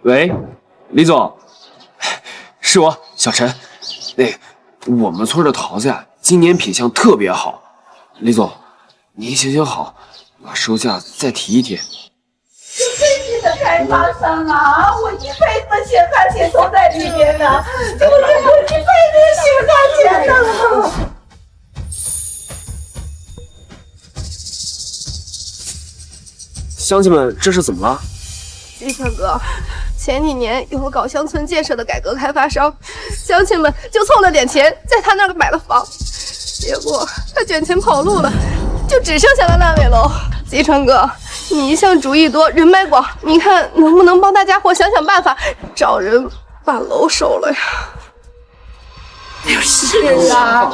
喂，李总，是我小陈。我们村的桃子呀，今年品相特别好。李总，您行好，把售价再提一提。是这的开发商啊，我一辈子的血汗钱都在里面呢，就我一辈子的血汗钱呢。乡亲们，这是怎么了？继承哥，前几年有个搞乡村建设的改革开发商，乡亲们就凑了点钱，在他那儿买了房，结果他卷钱跑路了，就只剩下了烂尾楼。继承哥，你一向主意多，人脉广，你看能不能帮大家伙想想办法，找人把楼收了呀？是啊，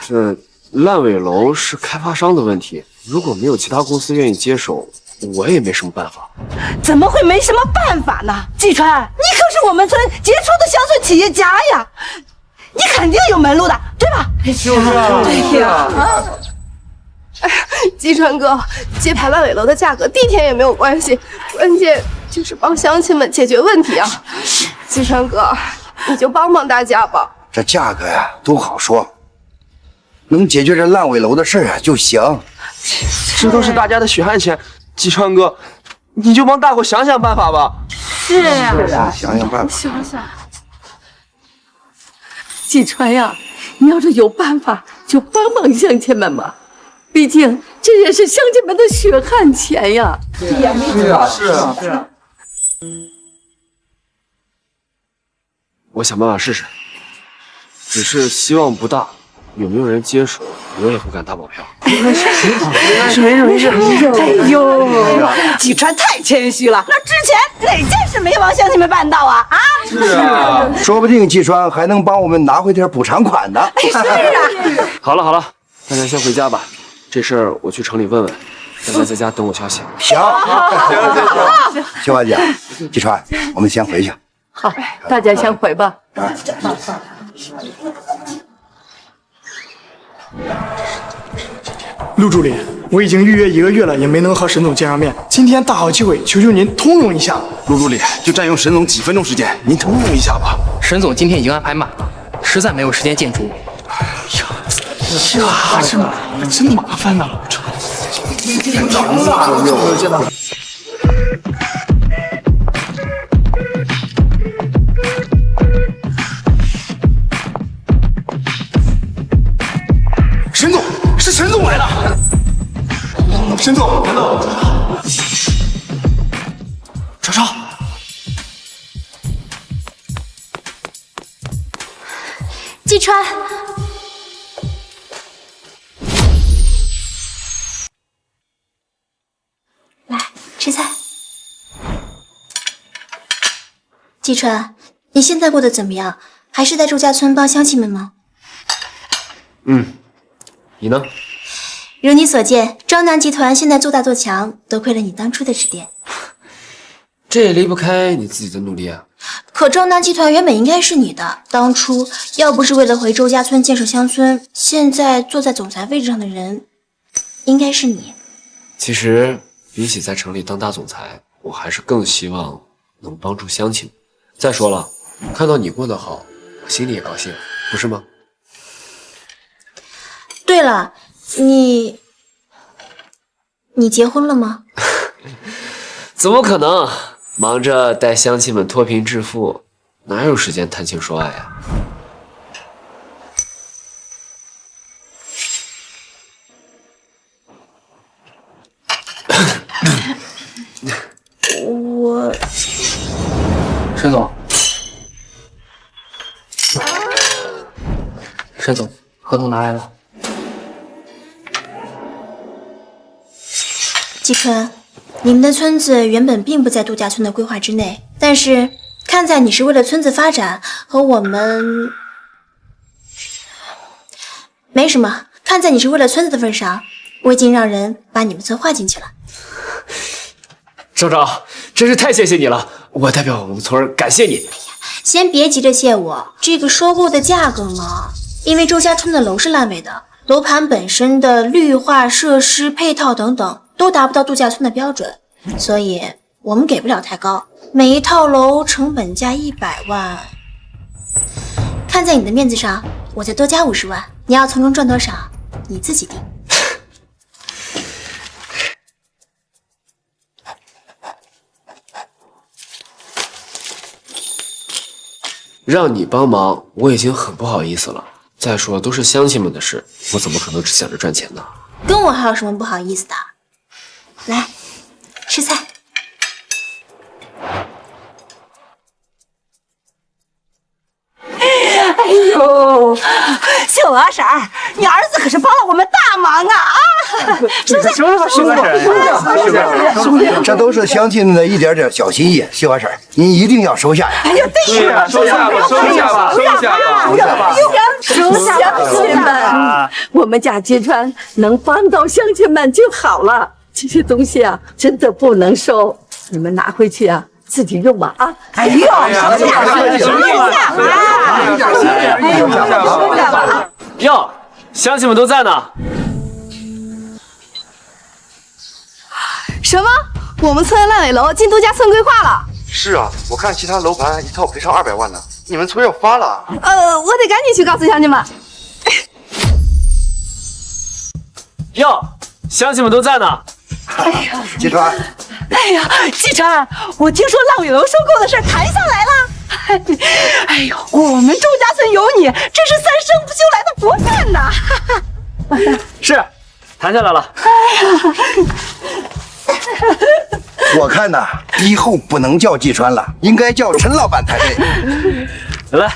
这烂尾楼是开发商的问题，如果没有其他公司愿意接手，我也没什么办法。怎么会没什么办法呢？季川，你可是我们村杰出的乡村企业家呀，你肯定有门路的，对吧？就是啊，对呀。季川哥，接盘烂尾楼的价格低点也没有关系，关键就是帮乡亲们解决问题啊！季川哥，你就帮帮大家吧。这价格呀都好说，能解决这烂尾楼的事啊就行。这都是大家的血汗钱，季川哥，你就帮大伙想想办法吧。是呀，想想办法。想想，季川呀，你要是有办法，就帮帮乡亲们嘛。毕竟这也是乡亲们的血汗钱呀。对啊，是啊。我想办法试试，只是希望不大。有没有人接手，我也不敢打保票。没事。哎呦，季川太谦虚了。那之前哪件事没帮乡亲们办到啊？啊？是啊，说不定季川还能帮我们拿回点补偿款呢。是啊。好了，大家先回家吧。这事儿我去城里问问，大家在家等我消息。行，秋华姐，季川，我们先回去。好，大家先回吧。陆助理，我已经预约1个月了，也没能和沈总见上面。今天大好机会，求求您通融一下。陆助理，就占用沈总几分钟时间，您通融一下吧。沈总今天已经安排满了，实在没有时间见诸。哎呀，这真麻烦呐！沈总，是沈总来了。沈总，超超，季川，来吃菜。季川，你现在过得怎么样？还是在周家村帮乡亲们吗？你呢？如你所见，庄南集团现在做大做强，多亏了你当初的指点。这也离不开你自己的努力啊。可庄南集团原本应该是你的，当初要不是为了回周家村建设乡村，现在坐在总裁位置上的人应该是你。其实比起在城里当大总裁，我还是更希望能帮助乡亲。再说了，看到你过得好，我心里也高兴，不是吗？对了，你结婚了吗？怎么可能？忙着带乡亲们脱贫致富，哪有时间谈情说爱呀？我沈总，沈总，合同拿来了。季川，你们的村子原本并不在度假村的规划之内，但是看在你是为了村子发展和我们……没什么，看在你是为了村子的份上，我已经让人把你们村划进去了。省长，真是太谢谢你了，我代表我们村感谢你。先别急着谢我，这个收购的价格嘛，因为周家村的楼是烂尾的，楼盘本身的绿化设施配套等等都达不到度假村的标准，所以我们给不了太高，每一套楼成本价100万。看在你的面子上，我再多加50万，你要从中赚多少，你自己定。让你帮忙，我已经很不好意思了。再说都是乡亲们的事，我怎么可能只想着赚钱呢？跟我还有什么不好意思的？来，吃菜。哎呦，小阿婶儿，你儿子可是帮了我们大忙啊！收下，收下，这都是乡亲们的一点点小心意，秀华婶儿，您一定要收下呀！哎呀，对呀，收下吧，收下吧，收下吧，收下，乡亲们，我们家金川能帮到乡亲们就好了。这些东西啊，真的不能收，你们拿回去啊，自己用吧啊！哎呦，收下吧！哟，乡亲们都在呢。什么？我们村的烂尾楼进度假村规划了？是啊，我看其他楼盘一套赔偿200万呢，你们村要发了。我得赶紧去告诉乡亲们。哟，乡亲们都在呢。季川，哎呀，季川，我听说烂尾楼收购的事谈下来了。哎呦，我们周家村有你，这是3生不休来的薄饭呐！是，谈下来了。我看呐，以后不能叫季川了，应该叫陈老板才对。来，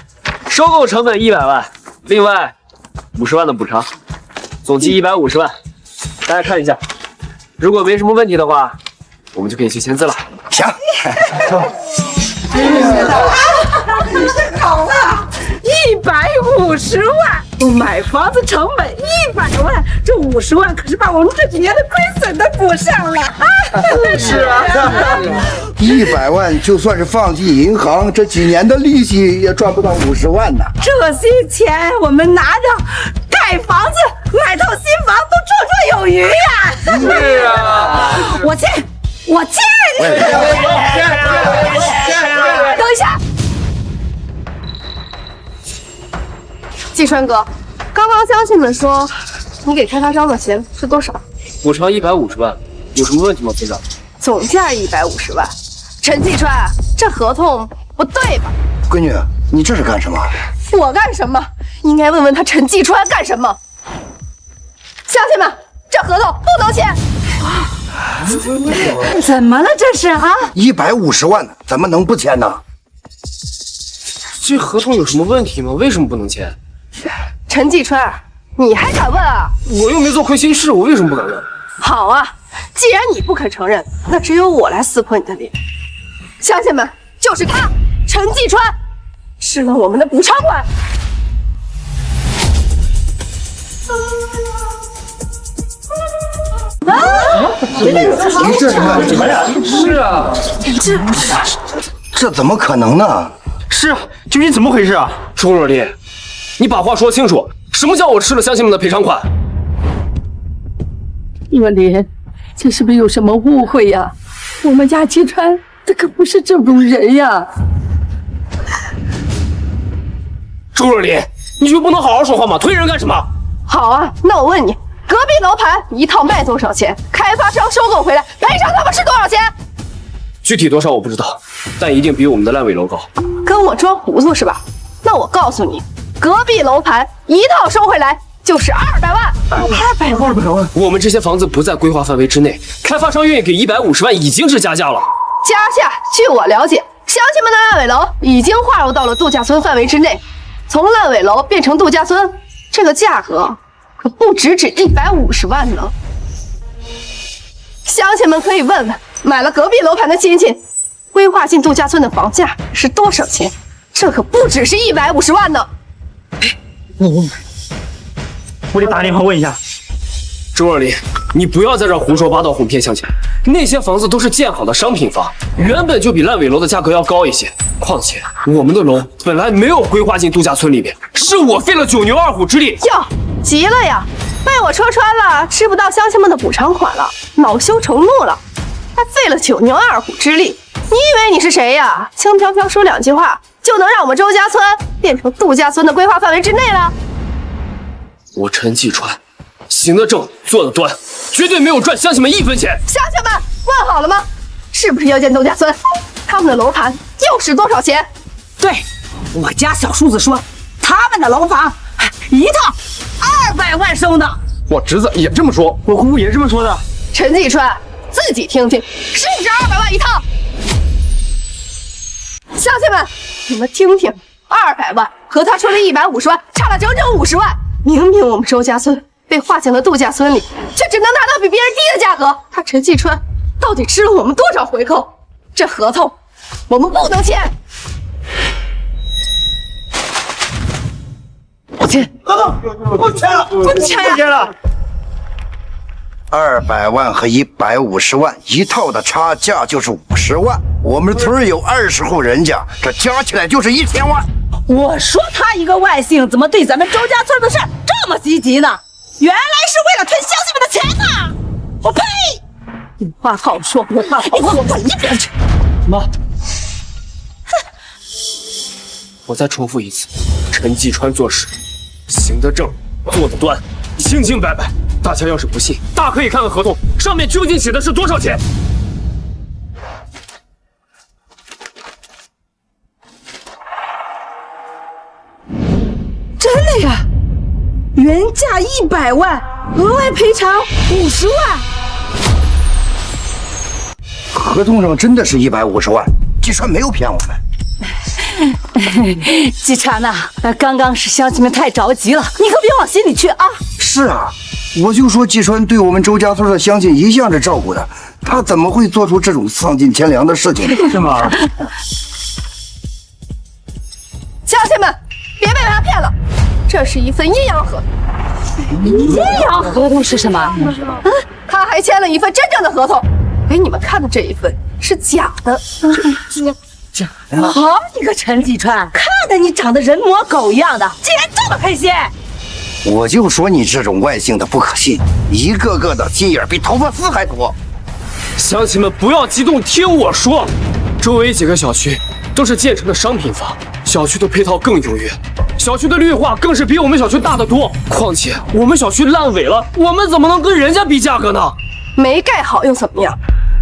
收购成本100万，另外50万的补偿，总计150万。大家看一下，如果没什么问题的话，我们就可以去签字了。行，好了，150万，我买房子成本100万，这50万可是把我们这几年的亏损都补上了啊！是啊100万就算是放进银行，这几年的利息也赚不到50万呢。这些钱我们拿着盖房子、买套新房都绰绰有余呀！是啊，我签，我签。等一下，季川哥，刚刚乡亲们说你给开发商的钱是多少？补偿150万，有什么问题吗，村长？总价150万。陈季川，这合同不对吧？闺女，你这是干什么？我干什么？应该问问他陈季川干什么。乡亲们，这合同不能签。怎么了这是啊150万，怎么能不签呢？这合同有什么问题吗？为什么不能签？陈季川，你还敢问啊？我又没做亏心事，我为什么不敢问？好啊，既然你不肯承认，那只有我来撕破你的脸。乡亲们，就是他，陈季川，吃了我们的补偿款。是啊，这怎么可能呢？是啊，究竟怎么回事啊？周若丽，你把话说清楚，什么叫我吃了乡亲们的赔偿款？若琳，这是不是有什么误会呀？我们家季川他可不是这种人呀！周若丽，你就不能好好说话吗？推人干什么？好啊，那我问你，隔壁楼盘一套卖多少钱？开发商收购回来赔偿他们是多少钱？具体多少我不知道，但一定比我们的烂尾楼高。跟我装糊涂是吧？那我告诉你，隔壁楼盘一套收回来就是200万。200万！我们这些房子不在规划范围之内，开发商愿意给150万已经是加价了。加价，据我了解，乡亲们的烂尾楼已经划入到了度假村范围之内。从烂尾楼变成度假村，这个价格可不止150万呢。乡亲们可以问问买了隔壁楼盘的亲戚，规划进度假村的房价是多少钱？这可不只是150万呢。我得打电话问一下。周若琳，你不要在这胡说八道哄骗乡亲。那些房子都是建好的商品房，原本就比烂尾楼的价格要高一些。况且我们的楼本来没有规划进度假村里面，是我费了9牛2虎之力。哟，急了呀！被我戳穿了，吃不到乡亲们的补偿款了，恼羞成怒了。还费了9牛2虎之力。你以为你是谁呀？轻飘飘说2句话，就能让我们周家村变成杜家村的规划范围之内了？我陈继川，行得正，坐得端，绝对没有赚乡亲们1分钱。乡亲们，问好了吗？是不是要建杜家村？他们的楼盘又是多少钱？对，我家小叔子说，他们的楼房一套200万收呢。我侄子也这么说，我姑姑也这么说的。陈继川，自己听听，是不是200万一套？乡亲们，你们听听，200万和他说的150万差了整整50万。明明我们周家村被划进了杜家村里，却只能拿到比别人低的价格。他陈继川到底吃了我们多少回扣？这合同我们不能签。不签，合同不签了，不签了。200万和150万一套的差价就是50万。我们村有20户人家，这加起来就是1000万。我说他一个外姓怎么对咱们周家村的事这么积极呢？原来是为了吞乡亲们的钱呐！我呸！有话好说，有话好说，滚一边去！妈，我再重复一次，陈继川做事行得正，坐得端，清清白白。大家要是不信，大可以看看合同，上面究竟写的是多少钱。真的呀，原价100万，额外赔偿50万。合同上真的是150万，继川没有骗我们。继川呐，刚刚是乡亲们太着急了，你可别往心里去啊。是啊，我就说继川对我们周家村的乡亲一向是照顾的，他怎么会做出这种丧尽天良的事情？是吗？乡亲们，别被他骗了，这是一份阴阳合同。阴阳合同是什么？他还签了一份真正的合同，给你们看的这一份是假的。好你个陈继川，看着你长得人模狗样的，竟然这么黑心！我就说你这种外姓的不可信，一个个的心眼比头发丝还多。乡亲们不要激动，听我说，周围几个小区都是建成的商品房，小区的配套更优越，小区的绿化更是比我们小区大得多。况且我们小区烂尾了，我们怎么能跟人家比价格呢？没盖好又怎么样？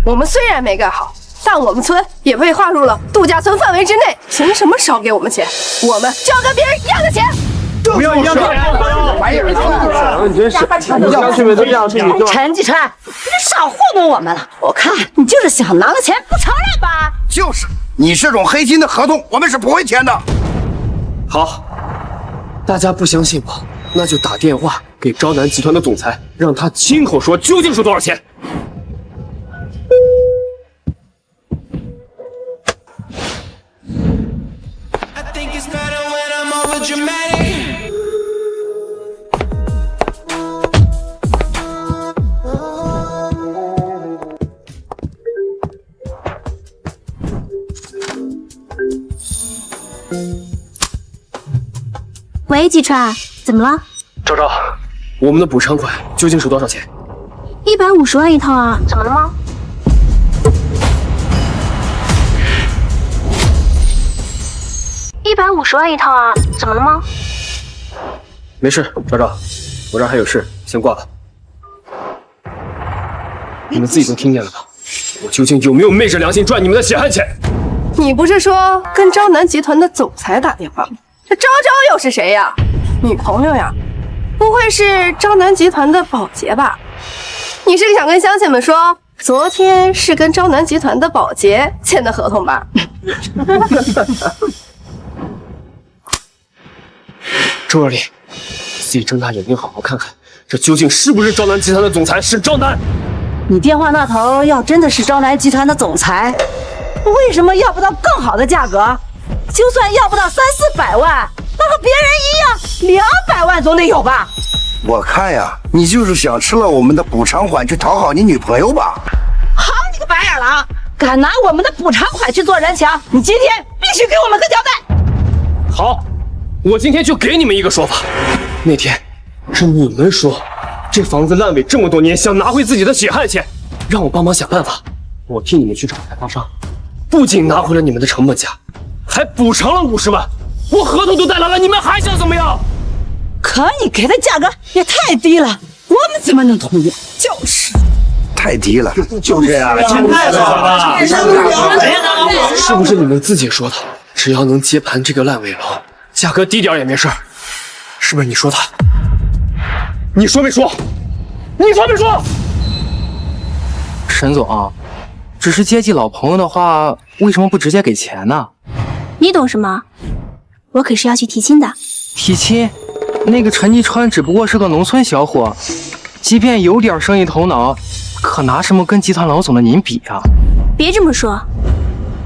我们虽然没盖好，但我们村也被划入了度假村范围之内，凭什么少给我们钱？我们就要跟别人一样的钱。不要一样的玩意儿！你真是，乡亲们都这样对你就陈继川，你少糊弄我们了！我看你就是想拿了钱不承认吧？就是，你这种黑心的合同，我们是不会签的。好，大家不相信我，那就打电话给招南集团的总裁，让他亲口说究竟是多少钱。喂，季川，怎么了昭昭，我们的补偿款究竟是多少钱？150万一套啊？怎么了吗？150万一套啊？怎么了吗？没事，昭昭，我这儿还有事，先挂了。你们自己都听见了吧？我究竟有没有昧着良心赚你们的血汗钱？你不是说跟招南集团的总裁打电话吗？这昭昭又是谁呀？女朋友呀？不会是招南集团的保洁吧？你是想跟乡亲们说，昨天是跟招南集团的保洁签的合同吧？周若琳，自己睁大眼睛好好看看，这究竟是不是招南集团的总裁？是招南？你电话那头要真的是招南集团的总裁，为什么要不到更好的价格？就算要不到300-400万，那和别人一样，200万总得有吧？我看呀，你就是想吃了我们的补偿款去讨好你女朋友吧？好你个白眼狼，敢拿我们的补偿款去做人墙，你今天必须给我们个交代！好，我今天就给你们一个说法。那天是你们说这房子烂尾这么多年，想拿回自己的血汗钱，让我帮忙想办法。我替你们去找开发商，不仅拿回了你们的成本价，还补偿了50万。我合同都带来了，你们还想怎么样？可你给的价格也太低了，我们怎么能同意？就是，太低了，就是呀，太少了。是不是你们自己说的？只要能接盘这个烂尾楼，价格低点也没事儿，是不是你说的？你说没说？你说没说？沈总，只是接济老朋友的话，为什么不直接给钱呢？你懂什么？我可是要去提亲的。提亲？那个陈继川只不过是个农村小伙，即便有点生意头脑，可拿什么跟集团老总的您比啊？别这么说，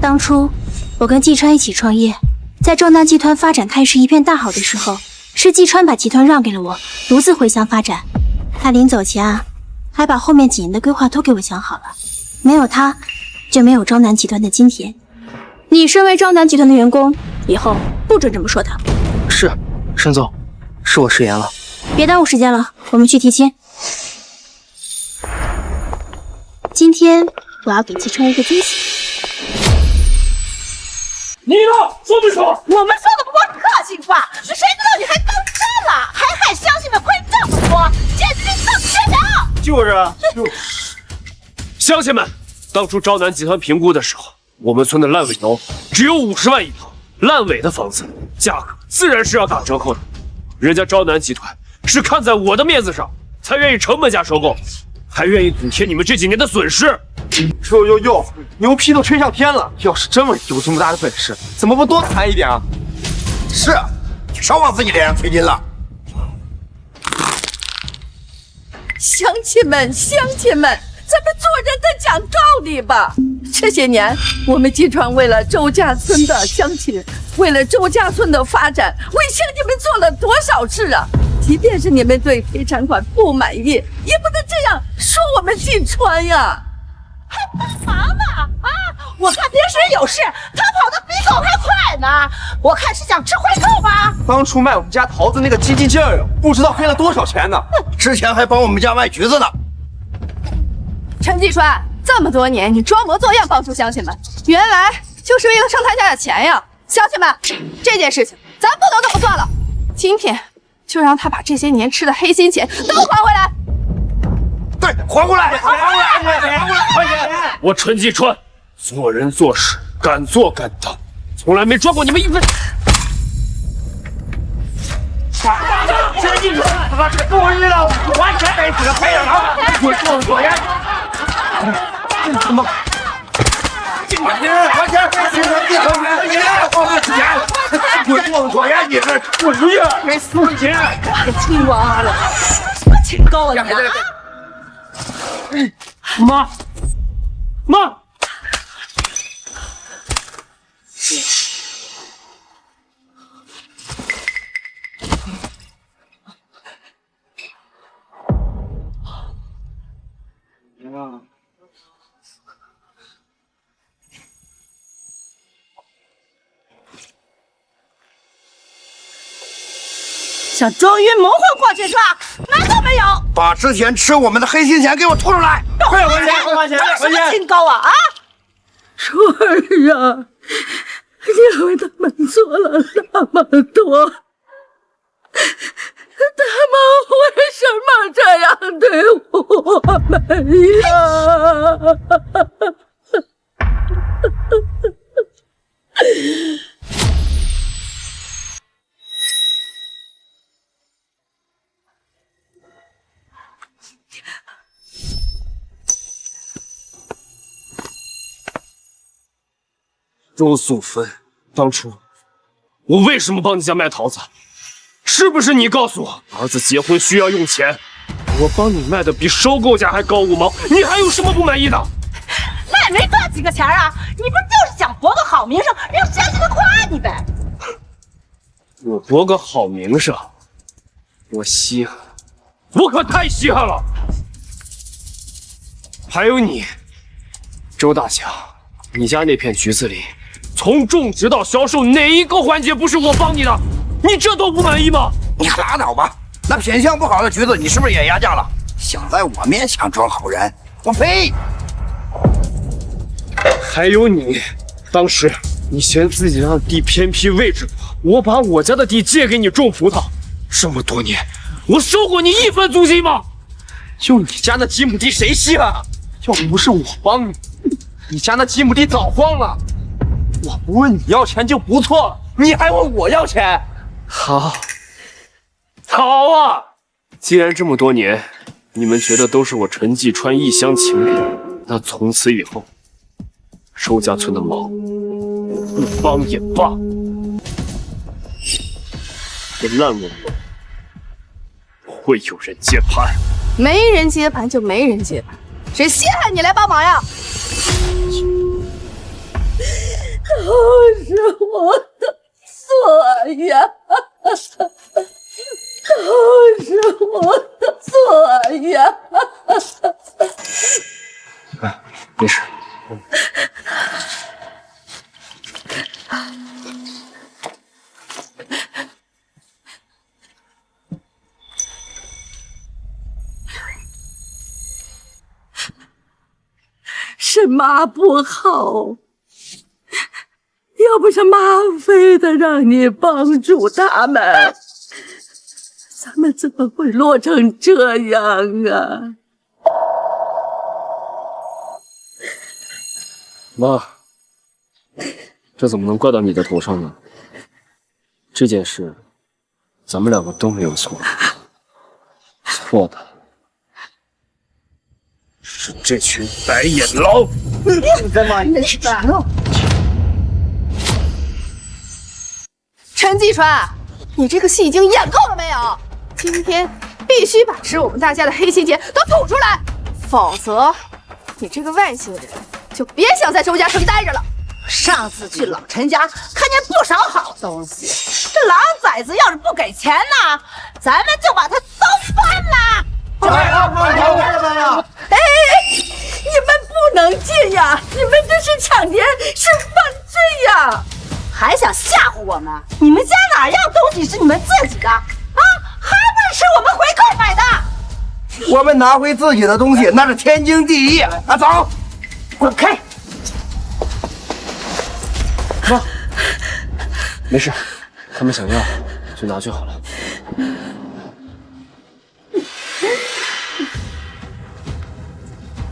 当初我跟季川一起创业，在壮大集团发展态势一片大好的时候，是季川把集团让给了我，独自回乡发展。他临走前啊，还把后面几年的规划都给我想好了。没有他，就没有昭南集团的今天。你身为昭南集团的员工，以后不准这么说他。是，沈总，是我失言了。别耽误时间了，我们去提亲。今天我要给季川一个惊喜。你呢？说没说？我们说的不过是客气话，谁知道你还当真了，还害乡亲们亏这么多，简直是丧天良！就是，乡亲们，当初昭南集团评估的时候，我们村的烂尾楼只有50万一套，烂尾的房子价格自然是要打折扣的。人家昭南集团是看在我的面子上，才愿意成本价收购，还愿意补贴你们这几年的损失。哟，牛皮都吹上天了！要是真有这么大的本事，怎么不多谈一点啊？是，少往自己脸上吹金了。乡亲们，咱们做人得讲道理吧。这些年，我们集团为了周家村的乡亲，为了周家村的发展，为乡亲们做了多少事啊！即便是你们对赔偿款不满意，也不能这样说我们季川呀。还帮忙呢啊！我看别人有事，他跑得比狗还快呢。我看是想吃回扣吧。当初卖我们家桃子那个激进劲儿，不知道黑了多少钱呢。之前还帮我们家卖橘子呢。陈继川，这么多年你装模作样帮助乡亲们，原来就是为了挣他家的钱呀！乡亲们，这件事情咱不能这么算了，今天就让他把这些年吃的黑心钱都还回来。对，还过来！我陈继川做人做事敢做敢当，从来没赚过你们一分。陈继川，他是故意的，完全没死，赔了他！滚出所言！怎么？完全没死，我们钱！滚出所言！你是滚出去！没死钱！青蛙了，什么清高啊你啊！妈，想周云蒙混过去是吧？难道没有？把之前吃我们的黑心钱给我吐出来！快点还钱！什么清高啊啊！初儿啊，你为他们做了那么多，他们为什么这样对我们呀？周素芬，当初我为什么帮你家卖桃子？是不是你告诉我儿子结婚需要用钱？我帮你卖的比收购价还高5毛，你还有什么不满意的？那也没赚几个钱啊！你不就是想博个好名声，让乡亲们夸你呗？我博个好名声，我稀罕，我可太稀罕了。还有你，周大强，你家那片橘子里，从种植到销售哪一个环节不是我帮你的？你这都不满意吗？你可拉倒吧！那品相不好的橘子，你是不是也压价了？想在我面前装好人，我呸！还有你，当时你嫌自己家的地偏僻位置，我把我家的地借给你种葡萄，这么多年，我收过你一分租金吗？就你家那几亩地谁稀罕啊？要不是我帮你，你家那几亩地早荒了。我不问你要钱就不错了，你还问我要钱？好啊！既然这么多年，你们觉得都是我陈继川一厢情愿，那从此以后，周家村的忙，我不帮也罢。这烂尾楼不会有人接盘，没人接盘就没人接盘，谁稀罕你来帮忙呀？都是我的错呀，都是我的错呀。没事。是妈不好，要不是妈非得让你帮助他们，咱们怎么会落成这样啊？妈，这怎么能怪到你的头上呢？这件事，咱们两个都没有错，错的是这群白眼狼！你在骂你烦了。陈继川，你这个戏已经演够了没有？今天必须把吃我们大家的黑心钱都吐出来，否则你这个外姓人就别想在周家村待着了。上次去老陈家看见不少好东西，这狼崽子要是不给钱呢，咱们就把他都搬了。哎，你们不能这样，你们这是抢劫，是犯罪呀！还想吓唬我们？你们家哪样东西是你们自己的啊？还不是我们回扣买的？我们拿回自己的东西那是天经地义啊！走，滚开！妈，没事，他们想要就拿就好了。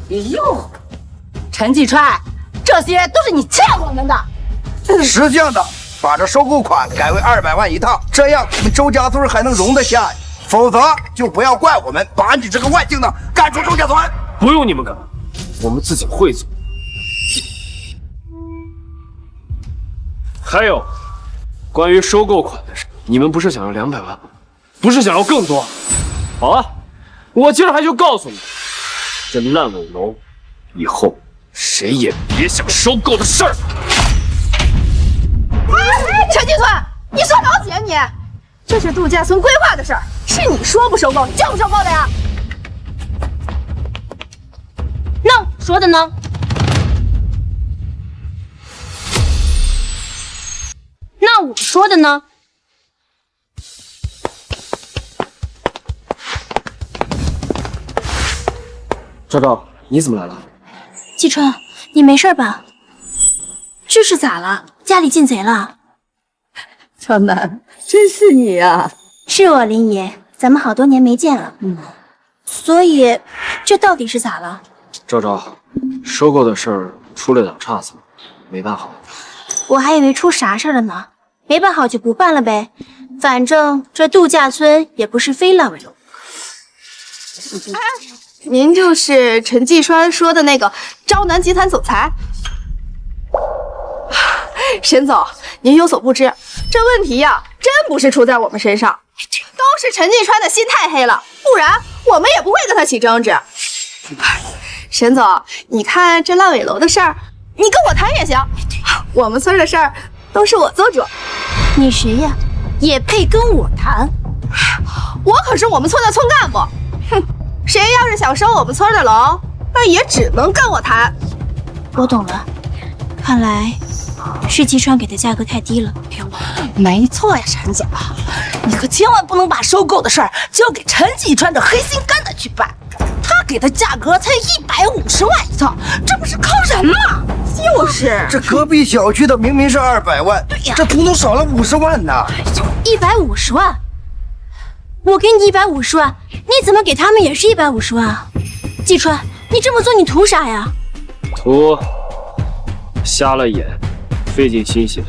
哎呦，陈继川，这些都是你欠我们的。识相的把这收购款改为200万一套，这样我们周家村还能容得下，否则就不要怪我们把你这个外姓的赶出周家村。不用你们赶，我们自己会走。还有，关于收购款的事，你们不是想要200万吗？不是想要更多？好啊，我今儿还就告诉你，这烂尾楼以后谁也别想收购的事儿。陈继川，你说老几啊你？这是度假村规划的事儿，是你说不收购就不收购的呀？那说的呢？那我说的呢？赵赵，你怎么来了？季川，你没事吧？这是咋了？家里进贼了？超南，真是你啊！是我林爷，咱们好多年没见了。所以这到底是咋了？赵赵，收购的事儿出了点岔子，没办好。我还以为出啥事了呢，没办好就不办了呗。反正这度假村也不是非烂尾楼。您就是陈继川说的那个招南集团总裁？沈总，您有所不知，这问题呀，真不是出在我们身上，都是陈继川的心太黑了，不然我们也不会跟他起争执。沈总，你看这烂尾楼的事儿，你跟我谈也行，我们村的事儿都是我做主。你谁呀？也配跟我谈？我可是我们村的村干部，哼，谁要是想收我们村的楼，那也只能跟我谈。我懂了，看来是季川给的价格太低了。没错呀，陈总，你可千万不能把收购的事儿交给陈继川这黑心肝的去办，他给的价格才150万一套，这不是坑人吗？就是，这隔壁小区的明明是200万，对呀，这图图少了50万呢。150万，我给你150万，你怎么给他们也是150万啊？季川，你这么做你图啥呀？图瞎了眼，费尽心血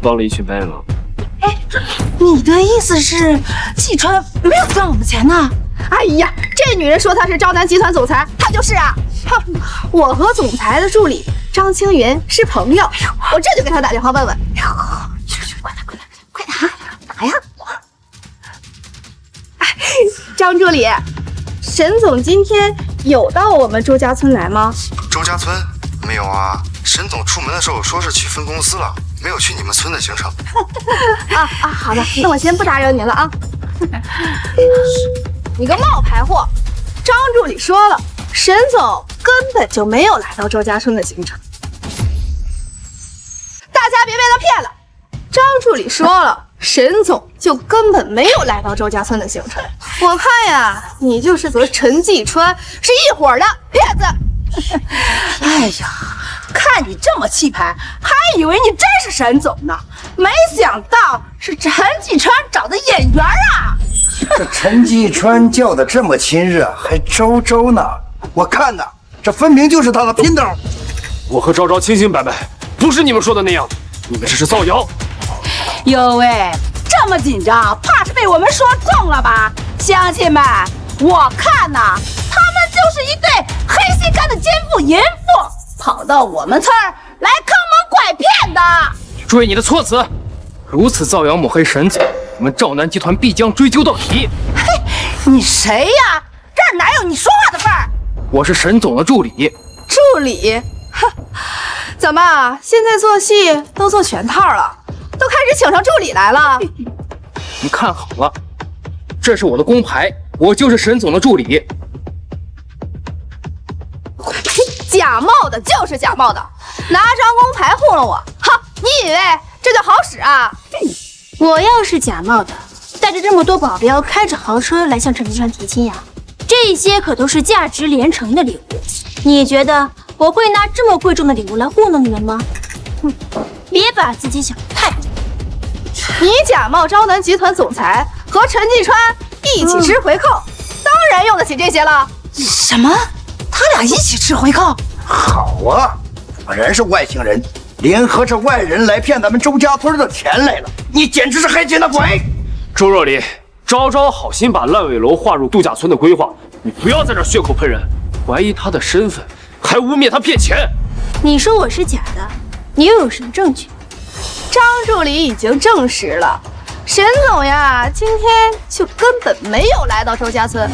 帮了一群白眼狼。哎，你的意思是季川没有赚我们钱呢？哎呀，这女人说她是招南集团总裁，她就是啊！哼，我和总裁的助理张青云是朋友，我这就给她打电话问问。去，快点，打呀！哎，张助理，沈总今天有到我们周家村来吗？周家村没有啊，沈总出门的时候说是去分公司了，没有去你们村的行程。好的，那我先不打扰您了啊。你个冒牌货！张助理说了，沈总根本就没有来到周家村的行程，大家别被他骗了。张助理说了，沈总就根本没有来到周家村的行程。我看呀，你就是和陈继川是一伙的骗子。哎呀，看你这么气派，还以为你真是沈总呢，没想到是陈继川找的演员啊！这陈继川叫的这么亲热，还周周呢，我看呐，这分明就是他的姘头。我和昭昭清清白白，不是你们说的那样，你们这是造谣。哟喂，这么紧张，怕是被我们说中了吧？乡亲们，我看呐，他们就是一对黑心肝的奸富淫妇，跑到我们村儿来坑蒙拐骗的。注意你的措辞，如此造谣抹黑沈总，我们赵南集团必将追究到底。嘿，你谁呀？这儿哪有你说话的份儿？我是沈总的助理。助理？哼，怎么现在做戏都做全套了，都开始请上助理来了？你看好了，这是我的工牌，我就是沈总的助理。假冒的就是假冒的，拿张工牌糊弄我，哼！你以为这就好使啊？我要是假冒的，带着这么多保镖，开着豪车来向陈继川提亲呀，这些可都是价值连城的礼物。你觉得我会拿这么贵重的礼物来糊弄你们吗？哼，别把自己想得太重。你假冒招南集团总裁和陈继川一起吃回扣，当然用得起这些了。什么？他俩一起吃回扣？好啊，果然是外星人，联合着外人来骗咱们周家村的钱来了，你简直是黑钱的鬼！周若离，昭昭好心把烂尾楼划入度假村的规划，你不要在这血口喷人，怀疑他的身份，还污蔑他骗钱。你说我是假的，你又有什么证据？张助理已经证实了，沈总呀，今天就根本没有来到周家村。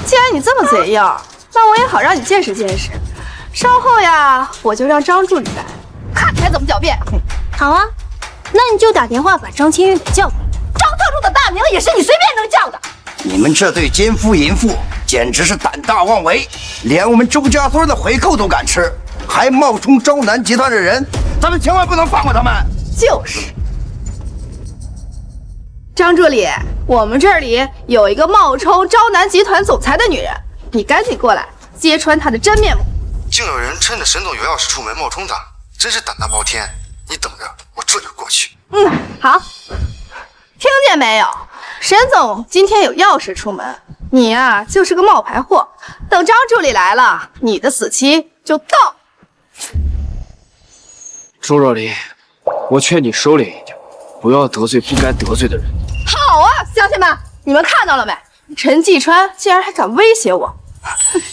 既然你这么嘴硬，那我也好让你见识见识。稍后呀，我就让张助理来，看你还怎么狡辩。好啊，那你就打电话把张清月给叫过来。张特助的大名也是你随便能叫的。你们这对奸夫淫妇简直是胆大妄为，连我们周家村的回扣都敢吃，还冒充招南集团的人，咱们千万不能放过他们。就是。张助理，我们这里有一个冒充招南集团总裁的女人，你赶紧过来揭穿她的真面目。竟有人趁着沈总有钥匙出门冒充他，真是胆大包天！你等着，我这就过去。好，听见没有？沈总今天有钥匙出门，你呀就是个冒牌货。等张助理来了，你的死期就到。周若离，我劝你收敛一点，不要得罪不该得罪的人。好啊，乡亲们，你们看到了没？陈继川竟然还敢威胁我！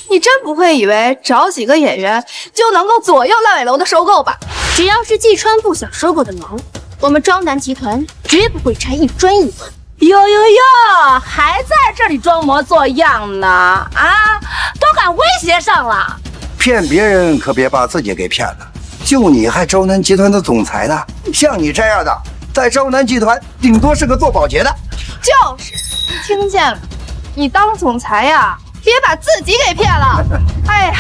你真不会以为找几个演员就能够左右烂尾楼的收购吧？只要是季川不想收购的楼，我们招南集团绝不会拆一砖一瓦。哟，还在这里装模作样呢？啊，都敢威胁上了！骗别人可别把自己给骗了。就你还招南集团的总裁呢？像你这样的，在招南集团顶多是个做保洁的。就是，听见了？你当总裁呀，别把自己给骗了。哎呀，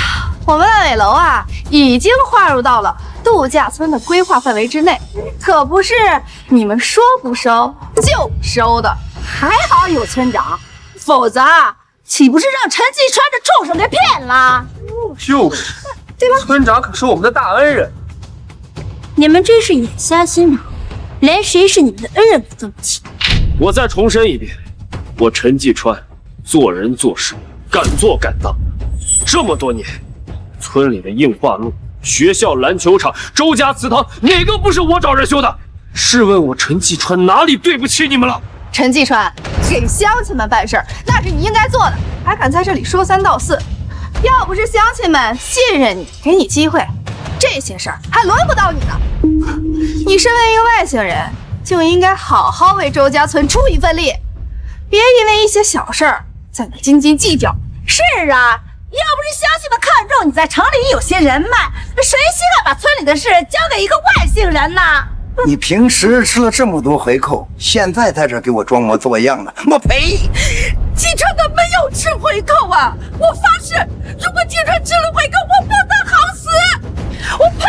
我们烂尾楼啊，已经划入到了度假村的规划范围之内，可不是你们说不收就收的。还好有村长，否则岂不是让陈继川这畜生给骗了？就是，对吧？村长可是我们的大恩人。你们真是眼瞎心盲，连谁是你们的恩人都分不清。我再重申一遍，我陈继川做人做事敢做敢当，这么多年，村里的硬化路、学校篮球场、周家祠堂，哪个不是我找人修的？试问我陈继川哪里对不起你们了？陈继川给乡亲们办事儿，那是你应该做的，还敢在这里说三道四。要不是乡亲们信任你，给你机会，这些事儿还轮不到你呢。你身为一个外姓人，就应该好好为周家村出一份力，别因为一些小事儿在那斤斤计较。是啊，要不是乡亲们看中你在城里有些人脉，谁稀罕把村里的事交给一个外姓人呢？你平时吃了这么多回扣，现在在这给我装模作样的，我赔！季川他没有吃回扣啊！我发誓，如果季川吃了回扣，我保他好死！我呸！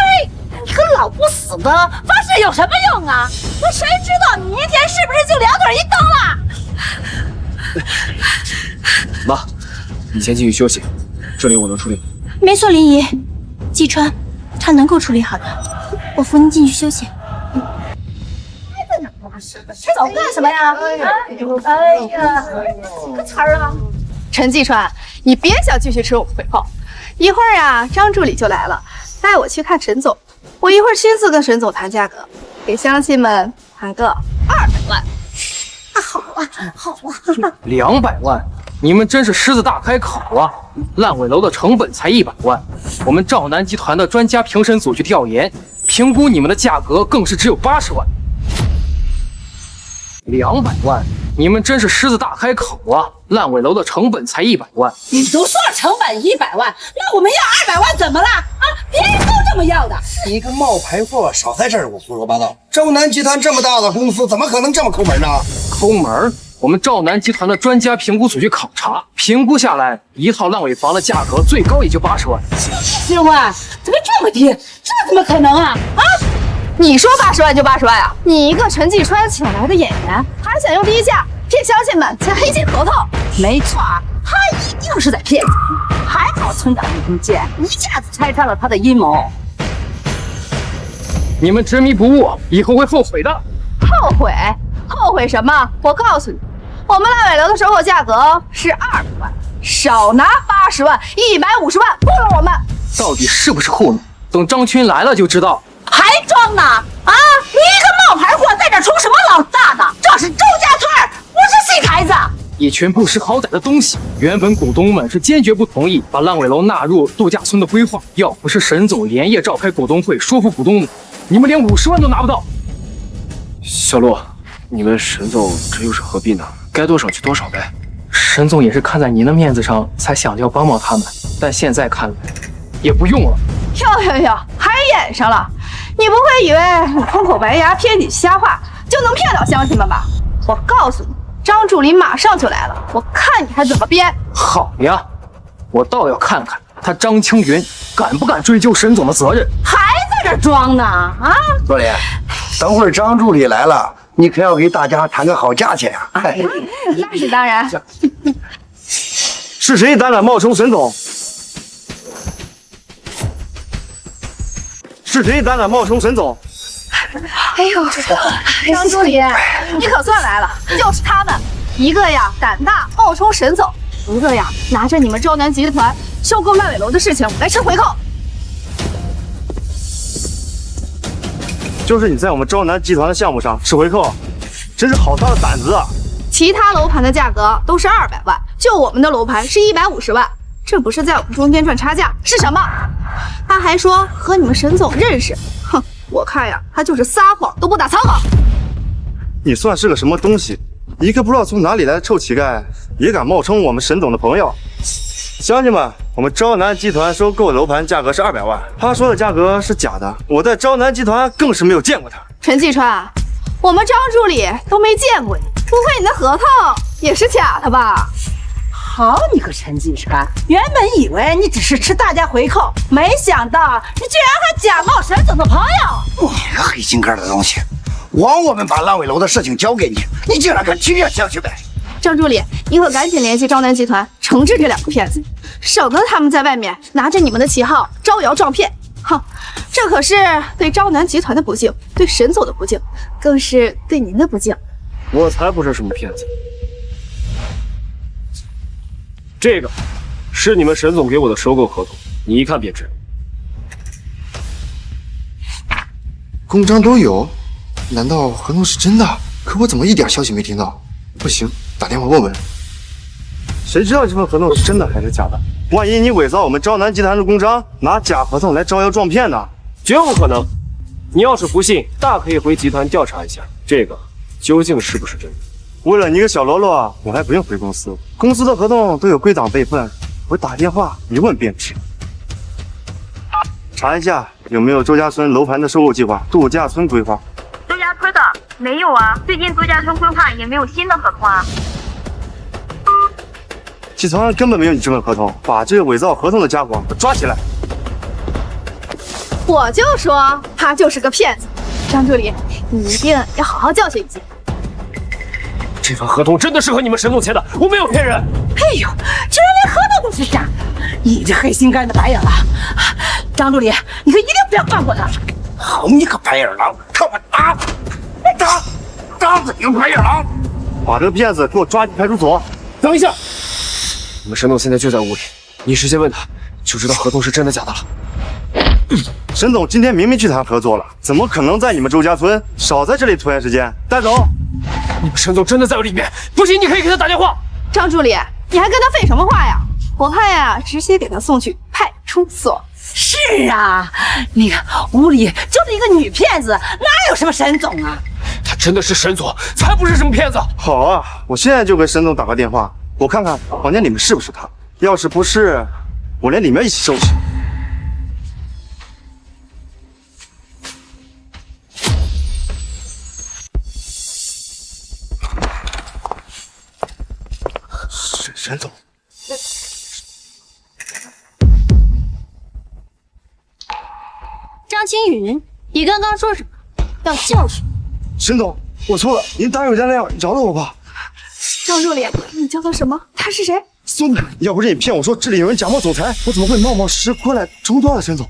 你个老不死的，发誓有什么用啊？那谁知道你明天是不是就两腿一蹬了？妈，你先进去休息，这里我能处理。没错，林姨，季川他能够处理好的，我扶您进去休息。早干什么呀？哎呀，个词儿啊！陈继川，你别想继续吃我们回扣。一会儿呀，张助理就来了，带我去看沈总。我一会儿亲自跟沈总谈价格，给乡亲们谈个200万。好啊，好啊！200万，你们真是狮子大开口啊！烂尾楼的成本才100万，我们兆南集团的专家评审组去调研，评估你们的价格更是只有80万。200万，你们真是狮子大开口啊！烂尾楼的成本才100万，你都说了成本100万，那我们要200万怎么了？啊，别人都这么要的。你个冒牌货，少在这儿我胡说八道！兆南集团这么大的公司，怎么可能这么抠门呢？抠门？我们兆南集团的专家评估组去考察，评估下来，一套烂尾房的价格最高也就80万。10万？怎么这么低？这怎么可能啊？啊！你说80万就80万啊！你一个陈继川请来的演员，还想用低价骗乡亲们签黑金合同？没错，他一定是在骗子。还好村长没听见，一下子拆穿了他的阴谋。你们执迷不悟，以后会后悔的。后悔？后悔什么？我告诉你，我们烂尾楼的收购价格是200万，少拿80万，150万糊弄我们。到底是不是糊弄？等张群来了就知道。还装呢？啊！你一个冒牌货在这充什么老大呢？这是周家村，不是戏台子。一群不识好歹的东西！原本股东们是坚决不同意把烂尾楼纳入度假村的规划，要不是沈总连夜召开股东会说服股东们，你们连50万都拿不到。小陆，你们沈总这又是何必呢？该多少就多少呗。沈总也是看在您的面子上才想着要帮帮他们，但现在看来也不用了。哟，还演上了！你不会以为你空口白牙、偏底瞎话就能骗到乡亲们吧？我告诉你，张助理马上就来了，我看你还怎么编！好呀，我倒要看看他张青云敢不敢追究沈总的责任。还在这装呢？啊！助理，等会儿张助理来了，你可要给大家谈个好价钱呀！那是当然。是谁胆敢冒充沈总？是谁胆敢冒充沈总？哎呦，张助理，你可算来了！就是他们，一个呀胆大冒充沈总，一个呀拿着你们兆南集团收购烂尾楼的事情来吃回扣。就是你在我们兆南集团的项目上吃回扣，真是好大的胆子啊！其他楼盘的价格都是200万，就我们的楼盘是150万，这不是在我们中间赚差价是什么？他还说和你们沈总认识，哼，我看呀，他就是撒谎都不打草稿。你算是个什么东西？一个不知道从哪里来的臭乞丐，也敢冒充我们沈总的朋友？乡亲们，我们招南集团收购楼盘价格是200万，他说的价格是假的，我在招南集团更是没有见过他。陈继川，我们张助理都没见过你，不会你的合同也是假的吧？好你个陈继川，原本以为你只是吃大家回扣，没想到你居然还假冒沈总的朋友。你个黑心肝的东西，我们把烂尾楼的事情交给你，你竟然敢欺骗乡亲们！张助理，你可赶紧联系招南集团，惩治这2个骗子，省得他们在外面拿着你们的旗号招摇撞骗。哼，这可是对昭南集团的不敬，对沈总的不敬，更是对您的不敬。我才不是什么骗子。这个是你们沈总给我的收购合同，你一看便知。公章都有，难道合同是真的？可我怎么一点消息没听到？不行，打电话问问。谁知道这份合同是真的还是假的？万一你伪造我们昭南集团的公章，拿假合同来招摇撞骗呢？绝不可能！你要是不信，大可以回集团调查一下，这个究竟是不是真的。为了你个小喽啰，我还不用回公司，公司的合同都有归档备份，我打电话一问便知。查一下有没有周家村楼盘的收购计划、度假村规划。周家村的没有啊，最近度假村规划也没有新的合同啊。集团根本没有你这份合同，把这个伪造合同的家伙抓起来。我就说他就是个骗子，张助理，你一定要好好教训一下。这份合同真的是和你们沈总签的，我没有骗人。哎呦，居然连合同都是假的！你这黑心肝的白眼狼！张助理，你可一定不要放过他！好你个白眼狼，看我打死你个白眼狼！把这个骗子给我抓进派出所！等一下，你们沈总现在就在屋里，你直接问他，就知道合同是真的假的了。沈总今天明明去谈合作了，怎么可能在你们周家村？少在这里拖延时间，带走！你们沈总真的在里面，不行，你可以给他打电话。张助理，你还跟他废什么话呀？我看呀，直接给他送去派出所。是啊，那个屋里就是一个女骗子，哪有什么沈总啊？他真的是沈总，才不是什么骗子。好啊，我现在就给沈总打个电话，我看看房间里面是不是他。要是不是，我连里面一起收拾。沈总，张青云，你刚刚说什么？要教训？沈总，我错了，您大有大量，饶了我吧。张助理，你叫他什么？他是谁？孙子，要不是你骗我说这里有人假冒总裁，我怎么会冒失过来中断了沈总？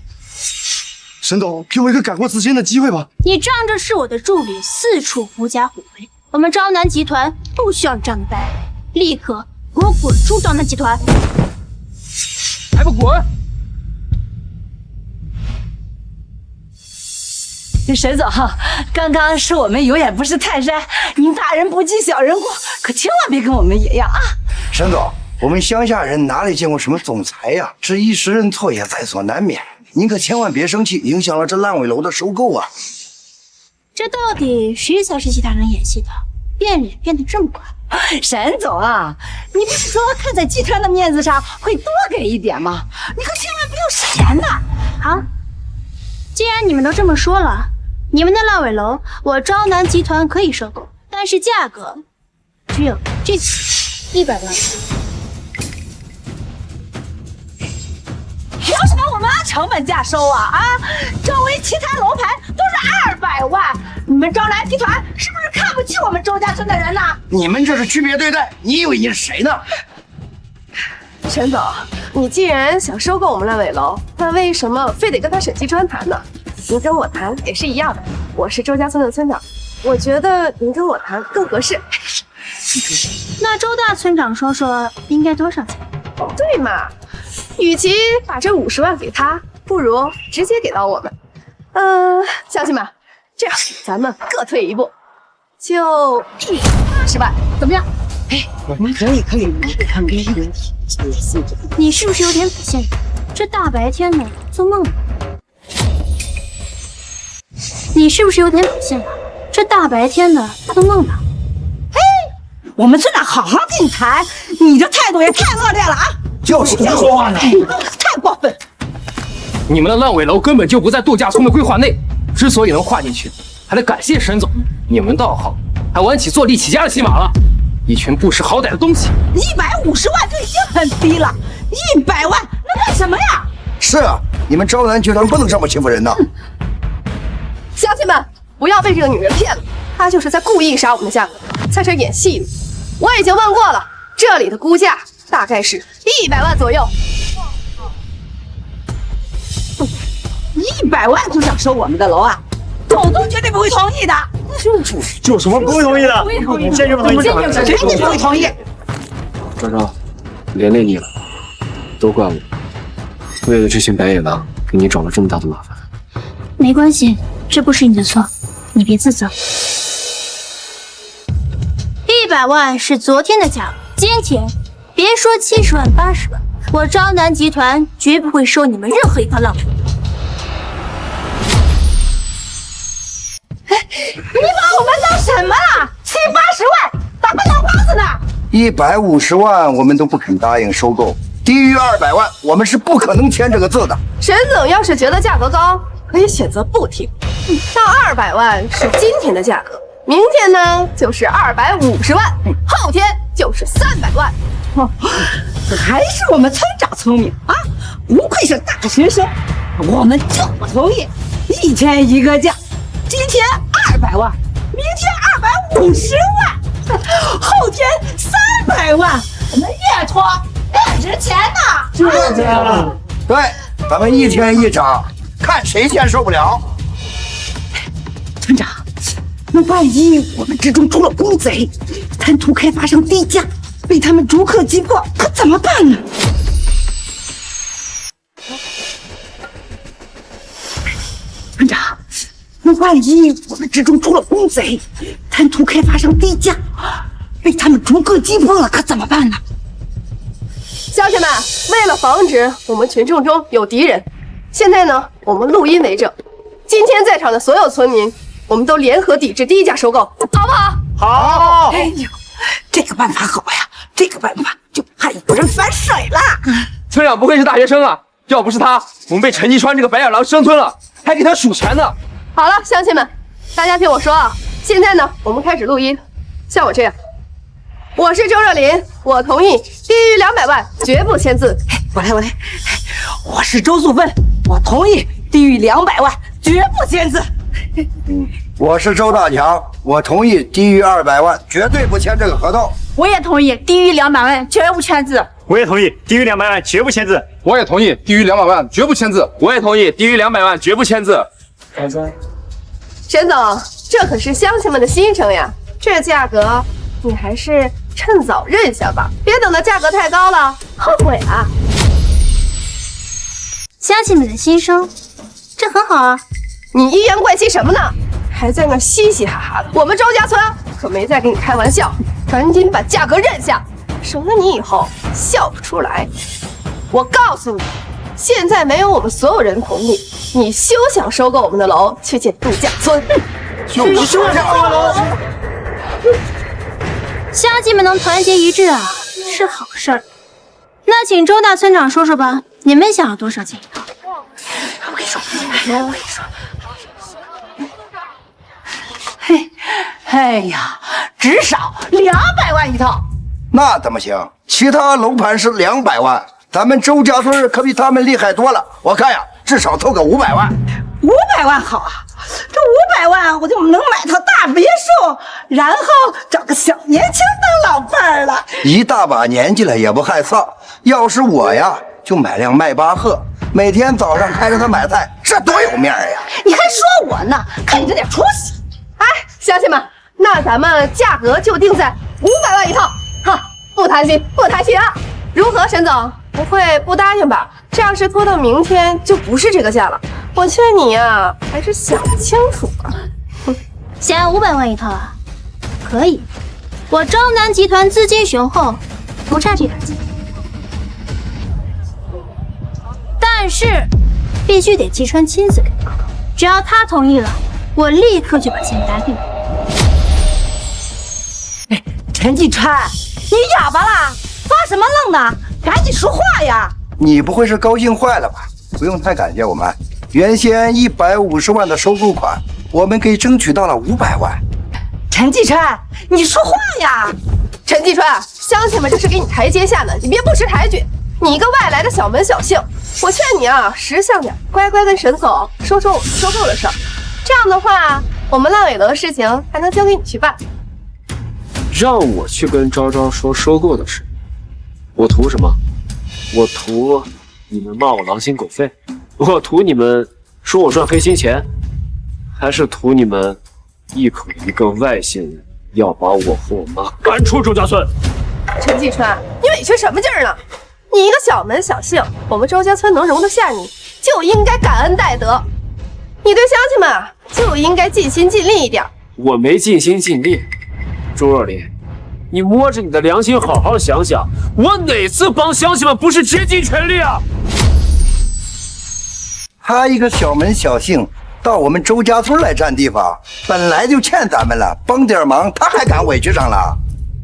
沈总，给我一个改过自新的机会吧。你仗着是我的助理，四处狐假虎威，我们昭南集团不需要你这样的败类，立刻给我滚出昭南集团！还不滚！沈总，刚刚是我们有眼不识泰山，您大人不计小人过，可千万别跟我们一样啊！沈总，我们乡下人哪里见过什么总裁呀？这一时认错也在所难免。您可千万别生气，影响了这烂尾楼的收购啊！这到底谁才是其他人演戏的？变脸变得这么快？沈总啊，你不是说看在集团的面子上会多给一点吗？你可千万不要失言呐！好，既然你们都这么说了，你们的烂尾楼我昭南集团可以收购，但是价格只有这100万。凭什么我们按成本价收啊？周围其他楼盘都是200万，你们昭南集团是不是看不起我们周家村的人呢？你们这是区别对待，你以为你是谁呢？沈总，你既然想收购我们烂尾楼，那为什么非得跟他沈集团谈呢？您跟我谈也是一样的，我是周家村的村长，我觉得您跟我谈更合适。那周大村长说说应该多少钱？对嘛，与其把这50万给他，不如直接给到我们。乡亲们，这样咱们各退一步，就180万，怎么样？哎，我们可以，很没问题。你是不是有点不信？这大白天的做梦呢？你是不是有点不信了？这大白天的做梦呢？嘿，我们村长好好跟你谈，你这态度也太恶劣了啊！就是胡说话呢，太过分！你们的烂尾楼根本就不在度假村的规划内，之所以能划进去，还得感谢沈总。你们倒好，还玩起坐地起价的戏码了，一群不识好歹的东西。150万就已经很低了，100万那干什么呀？是啊，你们昭南集团不能这么欺负人的。乡亲们，不要被这个女人骗了，她就是在故意杀我们的价格，在这演戏呢。我已经问过了，这里的估价大概是100万左右。100万就想收我们的楼啊？董总绝对不会同意的。有什么不会同意的？坚决不同意，坚决不会同意。昭昭，连累你了，都怪我，为了这群白眼狼，给你找了这么大的麻烦。没关系，这不是你的错，你别自责。100万是昨天的价格，今天别说70万、80万，我昭南集团绝不会收你们任何一个浪费。你把我们当什么了？70、80万，咋不当瓜子呢？150万我们都不肯答应收购，低于200万我们是不可能签这个字的。沈总要是觉得价格高，可以选择不听。到200万是今天的价格，明天呢就是250万，后天就是300万。还是我们村长聪明啊！不愧是大学生，我们就不同意，1天一个价。今天200万，明天250万，后天300万，我们越拖越值钱呢。就是这样。对，咱们1天1涨，看谁先受不了。村长，那万一我们之中出了公贼，贪图开发商低价，被他们逐客击破，可怎么办呢？村长。那万一我们之中出了公贼，贪图开发商低价，被他们逐个击破了，可怎么办呢？乡亲们，为了防止我们群众中有敌人，现在呢，我们录音为证，今天在场的所有村民，我们都联合抵制低价收购，好不好？好。哎呦，这个办法好呀，这个办法就怕有人反水了。村长不愧是大学生啊，要不是他，我们被陈继川这个白眼狼生吞了，还给他数钱呢。好了，乡亲们，大家听我说啊！现在呢，我们开始录音。像我这样，我是周若琳，我同意低于200万绝不签字。我来，我是周素芬，我同意低于200万绝不签字。我是周大强，我同意低于200万绝对不签这个合同。我也同意低于200万绝不签字。我也同意低于200万绝不签字。我也同意低于200万绝不签字。我也同意低于200万绝不签字。沈总，这可是乡亲们的心声呀！这价格你还是趁早认下吧，别等到价格太高了后悔啊！乡亲们的心声，这很好啊。你阴阳怪气什么呢？还在那嘻嘻哈哈的。我们周家村可没在跟你开玩笑，赶紧把价格认下，省得你以后笑不出来。我告诉你，现在没有我们所有人同意，你休想收购我们的楼去建度假村。休想收购楼！乡亲们能团结一致啊，是好事儿。那请周大村长说说吧，你们想要多少钱一套？我跟你说，嘿，哎呀，至少200万一套。那怎么行？其他楼盘是200万，咱们周家村可比他们厉害多了。我看呀，至少凑个500万。500万好啊，这500万我就能买套大别墅，然后找个小年轻当老伴儿了。一大把年纪了也不害臊。要是我呀，就买辆迈巴赫，每天早上开着它买菜，这多有面儿呀！你还说我呢？看你这点出息！哎，乡亲们，那咱们价格就定在500万一套，哈，不谈心，不谈心啊！如何，沈总？不会不答应吧？这要是拖到明天，就不是这个价了。我劝你呀，还是想清楚吧。想要500万一套啊？可以，我昭南集团资金雄厚，不差这点钱。但是必须得季川亲自给报告，只要他同意了，我立刻就把钱打给你。陈季川，你哑巴啦？发什么愣呢？赶紧说话呀！你不会是高兴坏了吧？不用太感谢我们，原先150万的收购款，我们给争取到了500万。陈季川，你说话呀！陈季川，乡亲们这是给你台阶下呢，你别不识抬举。你一个外来的小门小姓，我劝你啊，识相点，乖乖跟沈总说说我们收购的事儿。这样的话，我们烂尾楼的事情还能交给你去办。让我去跟昭昭说收购的事，我图什么？我图你们骂我狼心狗肺，我图你们说我赚黑心钱，还是图你们一口一个外姓人要把我和我妈赶出周家村？陈继川，你委屈什么劲儿呢？你一个小门小姓，我们周家村能容得下你，就应该感恩戴德。你对乡亲们啊，就应该尽心尽力一点。我没尽心尽力，周若琳，你摸着你的良心好好想想，我哪次帮乡亲们不是竭尽全力啊？他一个小门小姓，到我们周家村来占地方，本来就欠咱们了，帮点忙他还敢委屈上了？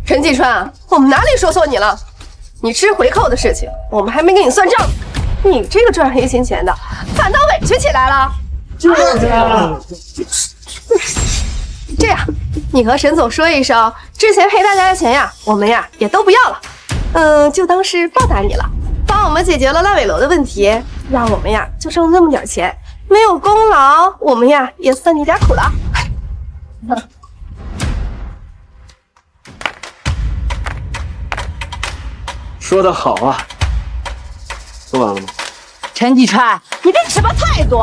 陈继川，我们哪里说错你了？你吃回扣的事情，我们还没给你算账，你这个赚黑心钱的，反倒委屈起来了。这样，你和沈总说一声，之前赔大家的钱呀，我们呀也都不要了，就当是报答你了，帮我们解决了烂尾楼的问题，让我们呀就剩那么点钱，没有功劳，我们呀也算你点苦了。说得好啊，说完了吗？陈继川，你这什么态度？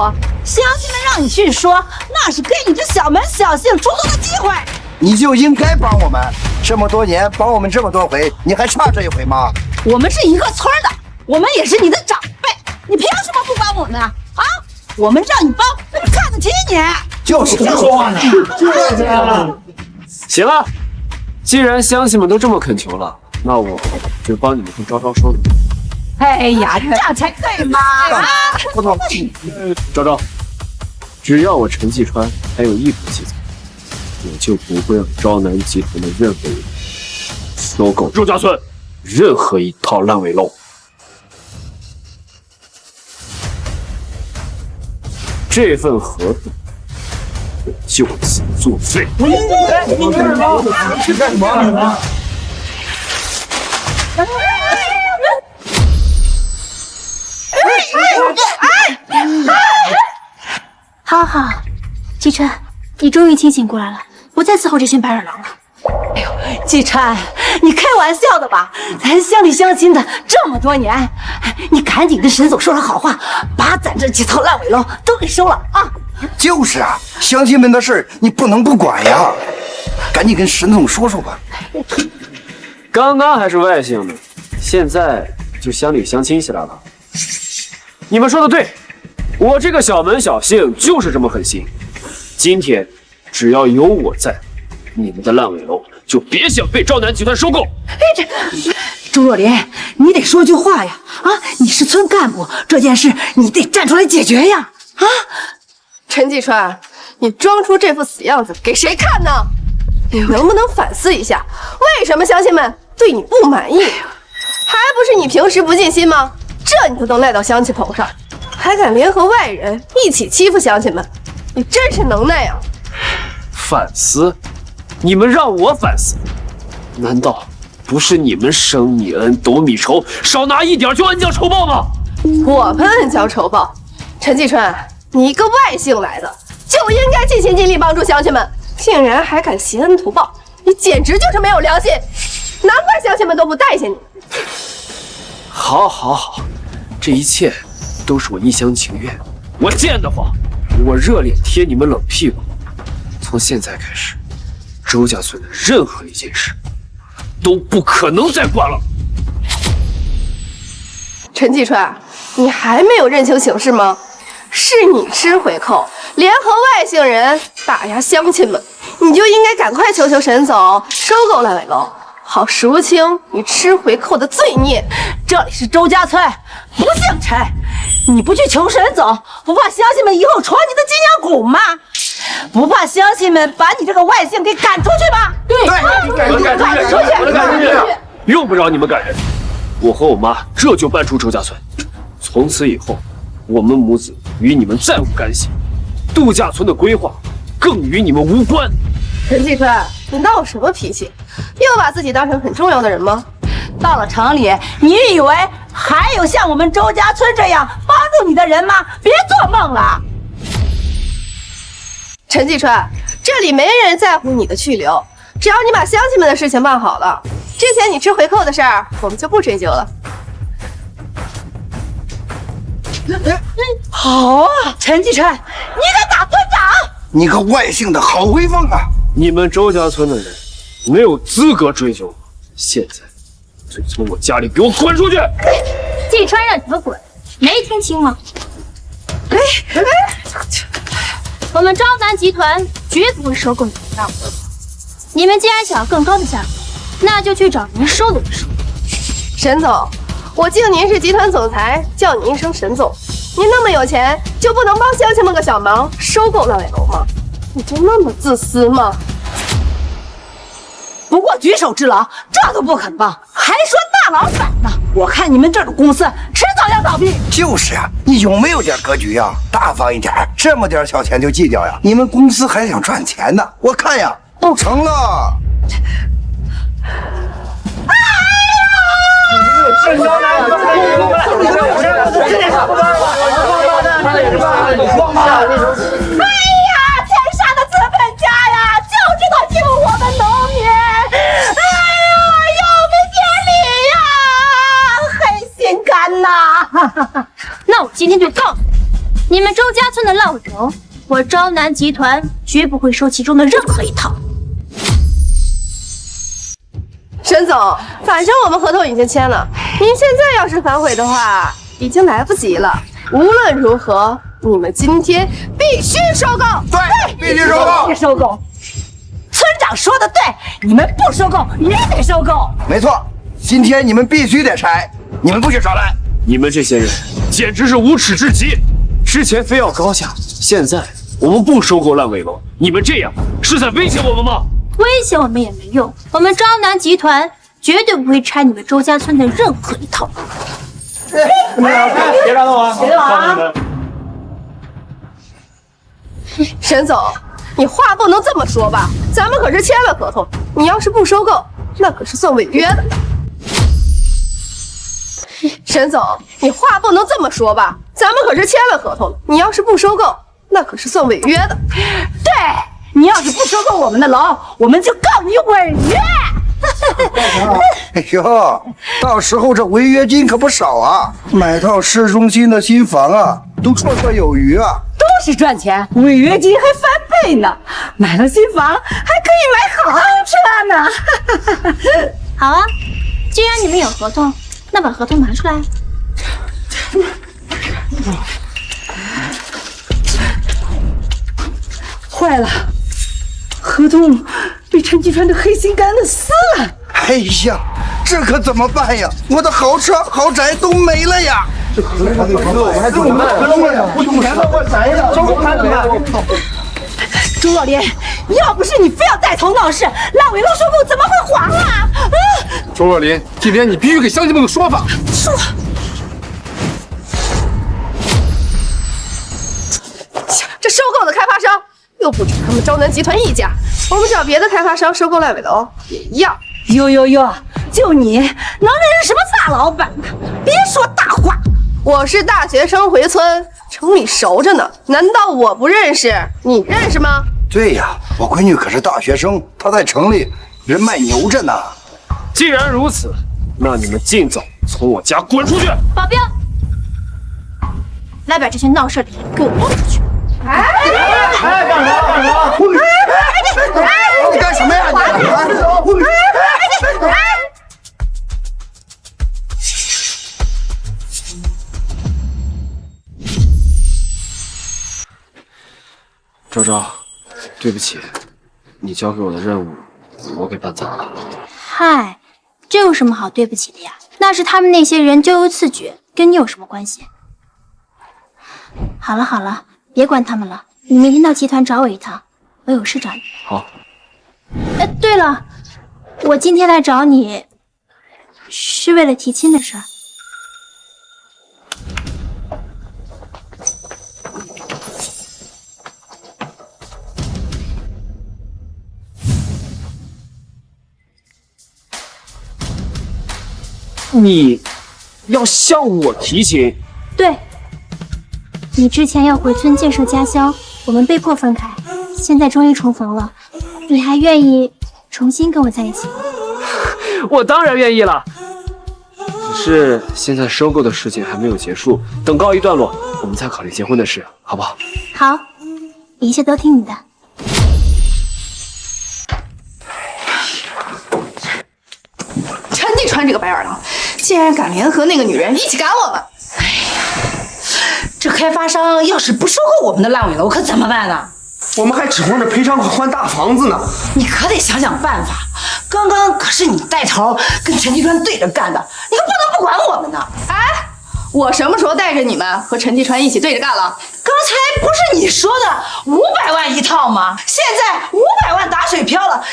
乡亲们让你去说，那是给你这小门小姓出头的机会。你就应该帮我们，这么多年帮我们这么多回，你还差这一回吗？我们是一个村的，我们也是你的长辈，你凭什么不帮我们啊？啊，我们让你帮，那是看得起你。就是说话呢。行啊，既然乡亲们都这么恳求了，那我就帮你们跟昭昭说说。哎呀，这样才对嘛！啊，昭昭，只要我陈继川还有一口气在，我就不会让昭南集团的任何人收购周家村任何一套烂尾楼。这份合同我就此作废。你干什么？你干什么？好好，继川，你终于清醒过来了，不再伺候这群白眼狼了。哎呦，继川，你开玩笑的吧？咱乡里乡亲的这么多年，你赶紧跟沈总说说好话，把咱这几套烂尾楼都给收了啊！就是啊，乡亲们的事你不能不管呀，赶紧跟沈总说说吧。刚刚还是外姓呢，现在就乡里乡亲起来了。你们说的对，我这个小门小姓就是这么狠心。今天只要有我在，你们的烂尾楼就别想被昭南集团收购。哎，这周若琳，你得说句话呀！啊，你是村干部，这件事你得站出来解决呀！啊，陈继川，你装出这副死样子给谁看呢？你能不能反思一下，为什么乡亲们对你不满意？还不是你平时不尽心吗？这你都能赖到乡亲头上，还敢联合外人一起欺负乡亲们，你真是能耐呀！反思？你们让我反思？难道不是你们生米恩，斗米仇，少拿一点就恩将仇报吗？我们恩将仇报？陈继川，你一个外姓来的，就应该尽心尽力帮助乡亲们，竟然还敢挟恩图报，你简直就是没有良心！难怪乡亲们都不待见你。好，好，好，这一切都是我一厢情愿。我贱得慌，我热脸贴你们冷屁股。从现在开始，周家村的任何一件事都不可能再管了。陈继川，你还没有认清形势吗？是你吃回扣，联合外姓人打压乡亲们，你就应该赶快求求沈总收购烂尾楼，好赎清你吃回扣的罪孽。这里是周家村，不姓陈，你不去求沈总，不怕乡亲们以后传你的金羊骨吗？不怕乡亲们把你这个外姓给赶出去吗？对，赶出去，用不着你们赶人。我和我妈这就搬出周家村，从此以后，我们母子与你们再无干系，度假村的规划更与你们无关。陈继川，你闹什么脾气？又把自己当成很重要的人吗？到了城里，你以为还有像我们周家村这样帮助你的人吗？别做梦了！陈继川，这里没人在乎你的去留，只要你把乡亲们的事情办好了，之前你吃回扣的事儿，我们就不追究了。好啊，陈继川，你敢打村长？你个外姓的好威风啊！你们周家村的人没有资格追究我，现在就从我家里给我滚出去！季川让你们滚，没听清吗？我们昭南集团绝不会收购你们让位。你们既然想要更高的价格，那就去找人收拢收拢。沈总，我敬您是集团总裁，叫您一声沈总。您那么有钱，就不能帮乡亲们个小忙，收购烂尾楼吗？你就那么自私吗？不过举手之劳，这都不肯帮，还说大老板呢？我看你们这个公司迟早要倒闭。就是啊，你有没有点格局呀？大方一点，这么点小钱就计较呀？你们公司还想赚钱呢？我看呀，不成了。哎呀，天上的资本家呀，就知道救我们农民！哎呀，要没天理呀，黑心肝呐！那我今天就告诉你，你们周家村的烂尾楼，我昭南集团绝不会收其中的任何一套。沈总，反正我们合同已经签了，您现在要是反悔的话，已经来不及了。无论如何，你们今天必须收购。对，必须收购，必须收购。村长说的对，你们不收购也得收购。没错，今天你们必须得拆，你们不许耍赖。你们这些人简直是无耻至极！之前非要高价，现在我们不收购烂尾楼，你们这样是在威胁我们吗？威胁我们也没用，我们昭南集团绝对不会拆你们周家村的任何一套。别打动我，别打啊！沈总，你话不能这么说吧？咱们可是签了合同，你要是不收购，那可是算违约的。沈总，你话不能这么说吧？咱们可是签了合同，你要是不收购，那可是算违约的。对，你要是不收购我们的楼，我们就告你违约。哎呦，到时候这违约金可不少啊！买套市中心的新房啊，都绰绰有余啊！都是赚钱，违约金还翻倍呢。买了新房还可以买豪车呢。好啊，既然你们有合同，那把合同拿出来。坏了，合同被陈继川的黑心肝子撕了。哎呀，这可怎么办呀？我的豪车豪宅都没了呀！这合同我们还怎么办呀？不用钱了，我宅呀，周盘怎么办？周老连，要不是你非要带头闹事，烂尾楼收购怎么会黄啊？周若琳，今天你必须给乡亲们个说法。说。这收购的开发商又不止他们昭南集团一家，我们找别的开发商收购烂尾楼也一样。哟，就你能认识什么大老板呢？别说大话。我是大学生回村，城里熟着呢，难道我不认识？你认识吗？对呀，我闺女可是大学生，她在城里人脉牛着呢。既然如此，那你们尽早从我家滚出去！保镖，来把这些闹事的人给我弄出去！你干什么呀？昭昭，对不起，你交给我的任务，我给办砸了。嗨，这有什么好对不起的呀？那是他们那些人咎由自取，跟你有什么关系？好了，别管他们了，你明天到集团找我一趟，我有事找你。好。对了，我今天来找你，是为了提亲的事儿。你要向我提亲？对，你之前要回村建设家乡，我们被迫分开，现在终于重逢了，你还愿意重新跟我在一起吗？我当然愿意了。是现在收购的事情还没有结束，等告一段落，我们再考虑结婚的事，好不好？好，一切都听你的。陈继川这个白眼狼，竟然敢联合那个女人一起赶我们！这开发商要是不收购我们的烂尾楼，可怎么办呢？我们还指望着赔偿款换大房子呢。你可得想想办法。刚刚可是你带头跟陈继川对着干的，你可不能不管我们呢。哎，我什么时候带着你们和陈继川一起对着干了？刚才不是你说的500万一套吗？现在500万打水漂了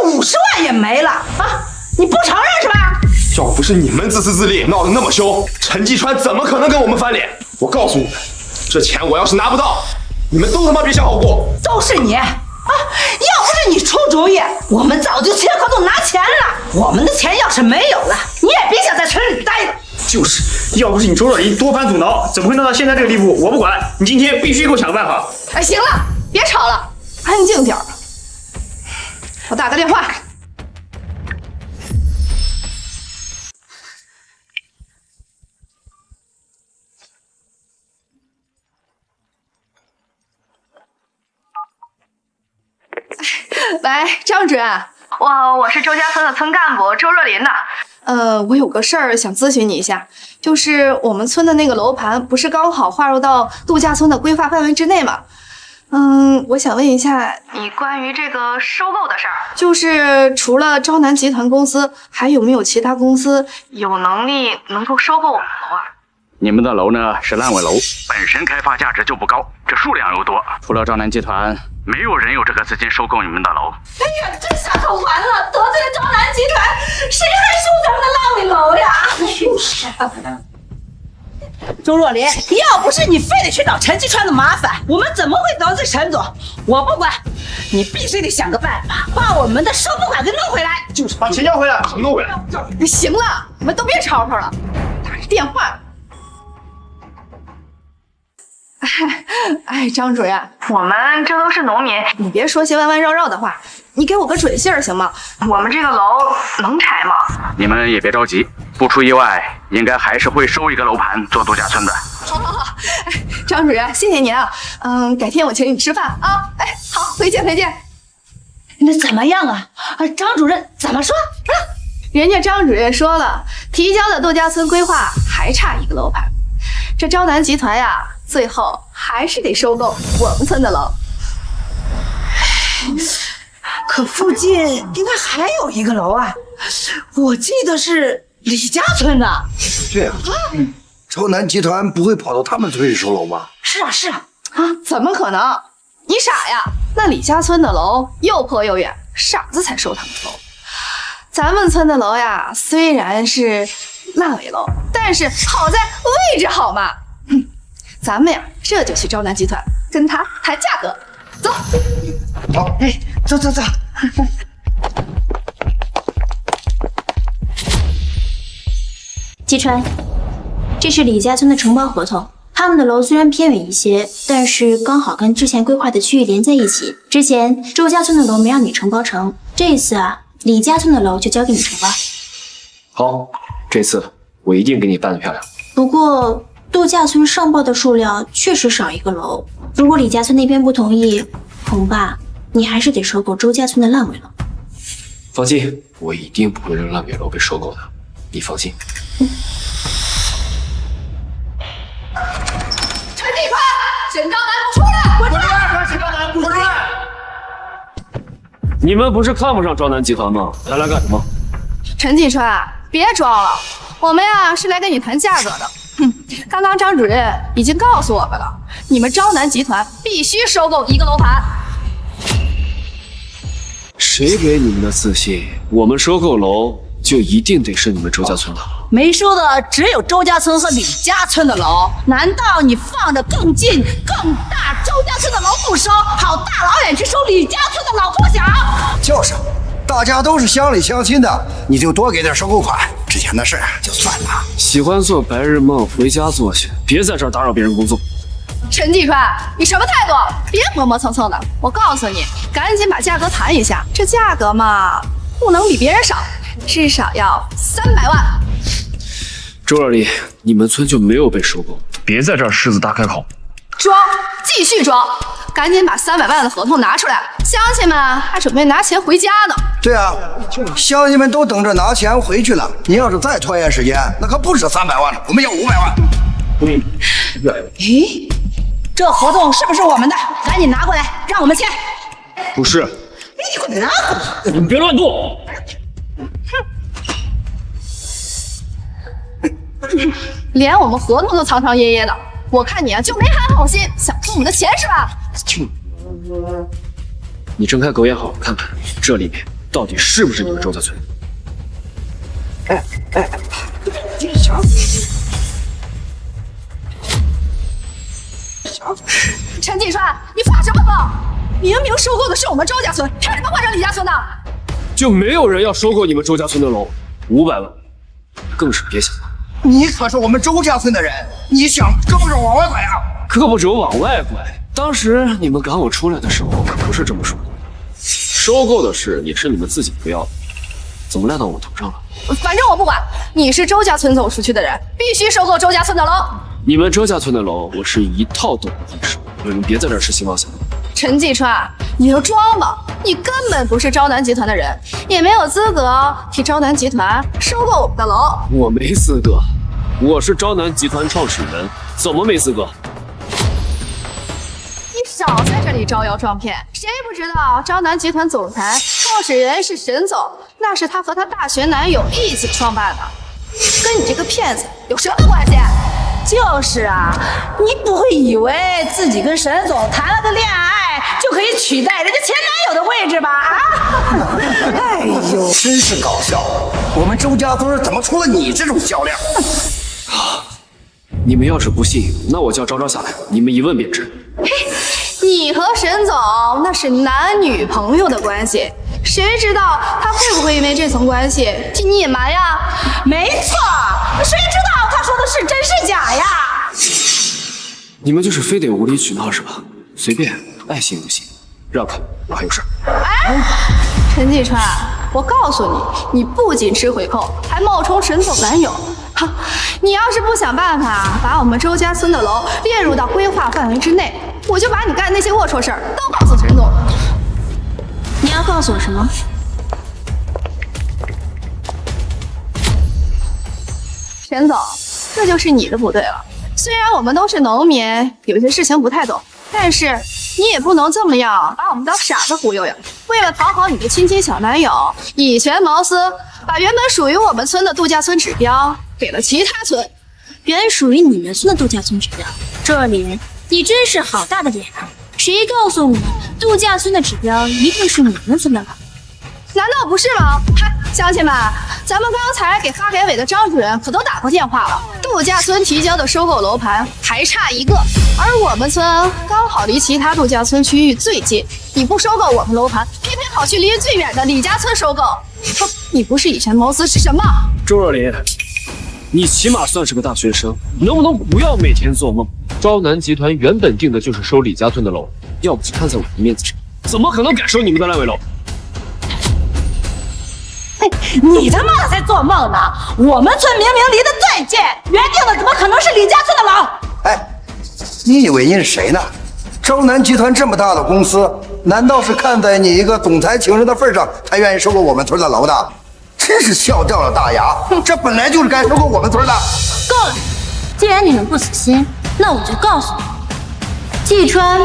，150万也没了啊！你不承认是吧？要不是你们自私自利，闹得那么凶，陈继川怎么可能跟我们翻脸？我告诉你们，这钱我要是拿不到，你们都他妈别想好过。都是你啊！要不是你出主意，我们早就签合同拿钱了。我们的钱要是没有了，你也别想在村里待了。就是，要不是你周若琳多番阻挠，怎么会闹到现在这个地步？我不管，你今天必须给我想个办法。哎，行了，别吵了，安静点儿。我打个电话。喂，张主任，我是周家村的村干部周若琳的。我有个事儿想咨询你一下，就是我们村的那个楼盘不是刚好划入到度假村的规划范围之内吗？我想问一下，你关于这个收购的事儿，就是除了招南集团公司，还有没有其他公司有能力能够收购我们楼啊？你们的楼呢是烂尾楼，本身开发价值就不高，这数量又多，除了招南集团，没有人有这个资金收购你们的楼。哎呀，这下可完了，得罪了招南集团，谁还收咱们的烂尾楼呀？就是周若琳，要不是你非得去找陈继川的麻烦，我们怎么会得罪陈总？我不管，你必须得想个办法，把我们的收购款给弄回来。就是把钱要回来，弄回来。行了，你们都别吵吵了，打个电话。哎，张主任，我们这都是农民，你别说些弯弯绕绕的话，你给我个准信儿行吗？我们这个楼能拆吗？你们也别着急，不出意外，应该还是会收一个楼盘做度假村的。好，张主任，谢谢您啊。改天我请你吃饭啊。哎，好，回见。那怎么样啊？张主任怎么说？人家张主任说了，提交的度假村规划还差一个楼盘，这招南集团呀，最后还是得收购我们村的楼。可附近应该还有一个楼啊，我记得是李家村的。对啊，招南集团不会跑到他们村里收楼吧？是啊，怎么可能？你傻呀？那李家村的楼又破又远，傻子才收他们楼。咱们村的楼呀，虽然是烂尾楼，但是好在位置好嘛。咱们呀，这就去招南集团跟他谈价格。走。好，哎，走。季川，这是李家村的承包合同。他们的楼虽然偏远一些，但是刚好跟之前规划的区域连在一起。之前周家村的楼没让你承包成，这一次啊，李家村的楼就交给你承包。好，这次我一定给你办得漂亮。不过度假村上报的数量确实少一个楼，如果李家村那边不同意，恐怕你还是得收购周家村的烂尾楼。放心，我一定不会让烂尾楼被收购的，你放心。陈继川，沈昭南出来！滚出来！沈昭南，滚出来！你们不是看不上招南集团吗？来干什么？陈继川，别装了，我们呀是来跟你谈价格的。刚刚张主任已经告诉我们了，你们招南集团必须收购一个楼盘。谁给你们的自信？我们收购楼就一定得是你们周家村的？没收的只有周家村和李家村的楼，难道你放着更近、更大周家村的楼不收，跑大老远去收李家村的老破小？就是，大家都是乡里乡亲的，你就多给点收购款，之前的事就算了。喜欢做白日梦，回家做去，别在这儿打扰别人工作。陈继川，你什么态度？别磨磨蹭蹭的！我告诉你，赶紧把价格谈一下，这价格嘛，不能比别人少，至少要300万。周二丽，你们村就没有被收购？别在这儿狮子大开口。装，继续装，赶紧把300万的合同拿出来，乡亲们还准备拿钱回家呢。对啊，乡亲们都等着拿钱回去了。你要是再拖延时间，那可不止300万了，我们要500万。咦，这合同是不是我们的？赶紧拿过来，让我们签。不是。你给我拿过来！你们别乱动！连我们合同都藏藏掖掖的，我看你啊就没安好心，想偷我们的钱是吧？你睁开狗眼好好看看，这里面到底是不是你们周家村？陈继川，你发什么疯？明明收购的是我们周家村，凭什么换成李家村的？就没有人要收购你们周家村的楼，500万，更是别想了。你可是我们周家村的人，你想胳膊肘往外拐啊？胳膊肘往外拐。当时你们赶我出来的时候，可不是这么说的。收购的事也是你们自己不要的，怎么赖到我头上了？反正我不管，你是周家村走出去的人，必须收购周家村的楼。你们周家村的楼，我是一套都不会收。你们别在这儿痴心妄想。陈继川，你就装吧，你根本不是昭南集团的人，也没有资格替昭南集团收购我们的楼。我没资格，我是昭南集团创始人，怎么没资格？你少在这里招摇撞骗，谁不知道昭南集团总裁、创始人是沈总，那是他和他大学男友一起创办的，跟你这个骗子有什么关系？就是啊，你不会以为自己跟沈总谈了个恋爱就可以取代人家前男友的位置吧？啊！哎呦，真是搞笑！我们周家村怎么出了你这种销量？你们要是不信，那我叫昭昭下来，你们一问便知。你和沈总那是男女朋友的关系，谁知道他会不会因为这层关系替你隐瞒呀？没错，谁知道他说的是真是假呀？你们就是非得无理取闹是吧？随便，爱信不信。让开，我还有事。哎，陈继川，我告诉你，你不仅吃回扣，还冒充沈总男友。哈，你要是不想办法把我们周家村的楼列入到规划范围之内，我就把你干的那些龌龊事儿都告诉沈总。你要告诉我什么？沈总，这就是你的不对了。虽然我们都是农民，有些事情不太懂，但是你也不能这么样把我们当傻子忽悠呀。为了讨好你的亲亲小男友，以权谋私，把原本属于我们村的度假村指标给了其他村。原属于你们村的度假村指标，这里你真是好大的脸啊！谁告诉你度假村的指标一定是你们村的了？难道不是吗？嗨，乡亲们，咱们刚才给发改委的张主任可都打过电话了，度假村提交的收购楼盘还差1个，而我们村刚好离其他度假村区域最近，你不收购我们楼盘，偏偏跑去离最远的李家村收购，你不是以权谋私是什么？周若琳，你起码算是个大学生，能不能不要每天做梦？昭南集团原本定的就是收李家村的楼，要不是看在我的面子上，怎么可能敢收你们的烂尾楼？你他妈的才做梦呢！我们村明明离得最近，原定的怎么可能是李家村的楼？哎，你以为你是谁呢？昭南集团这么大的公司，难道是看在你一个总裁情人的份上，才愿意收购我们村的楼的？真是笑掉了大牙！这本来就是该收购我们村的。够了！既然你们不死心，那我就告诉你，季川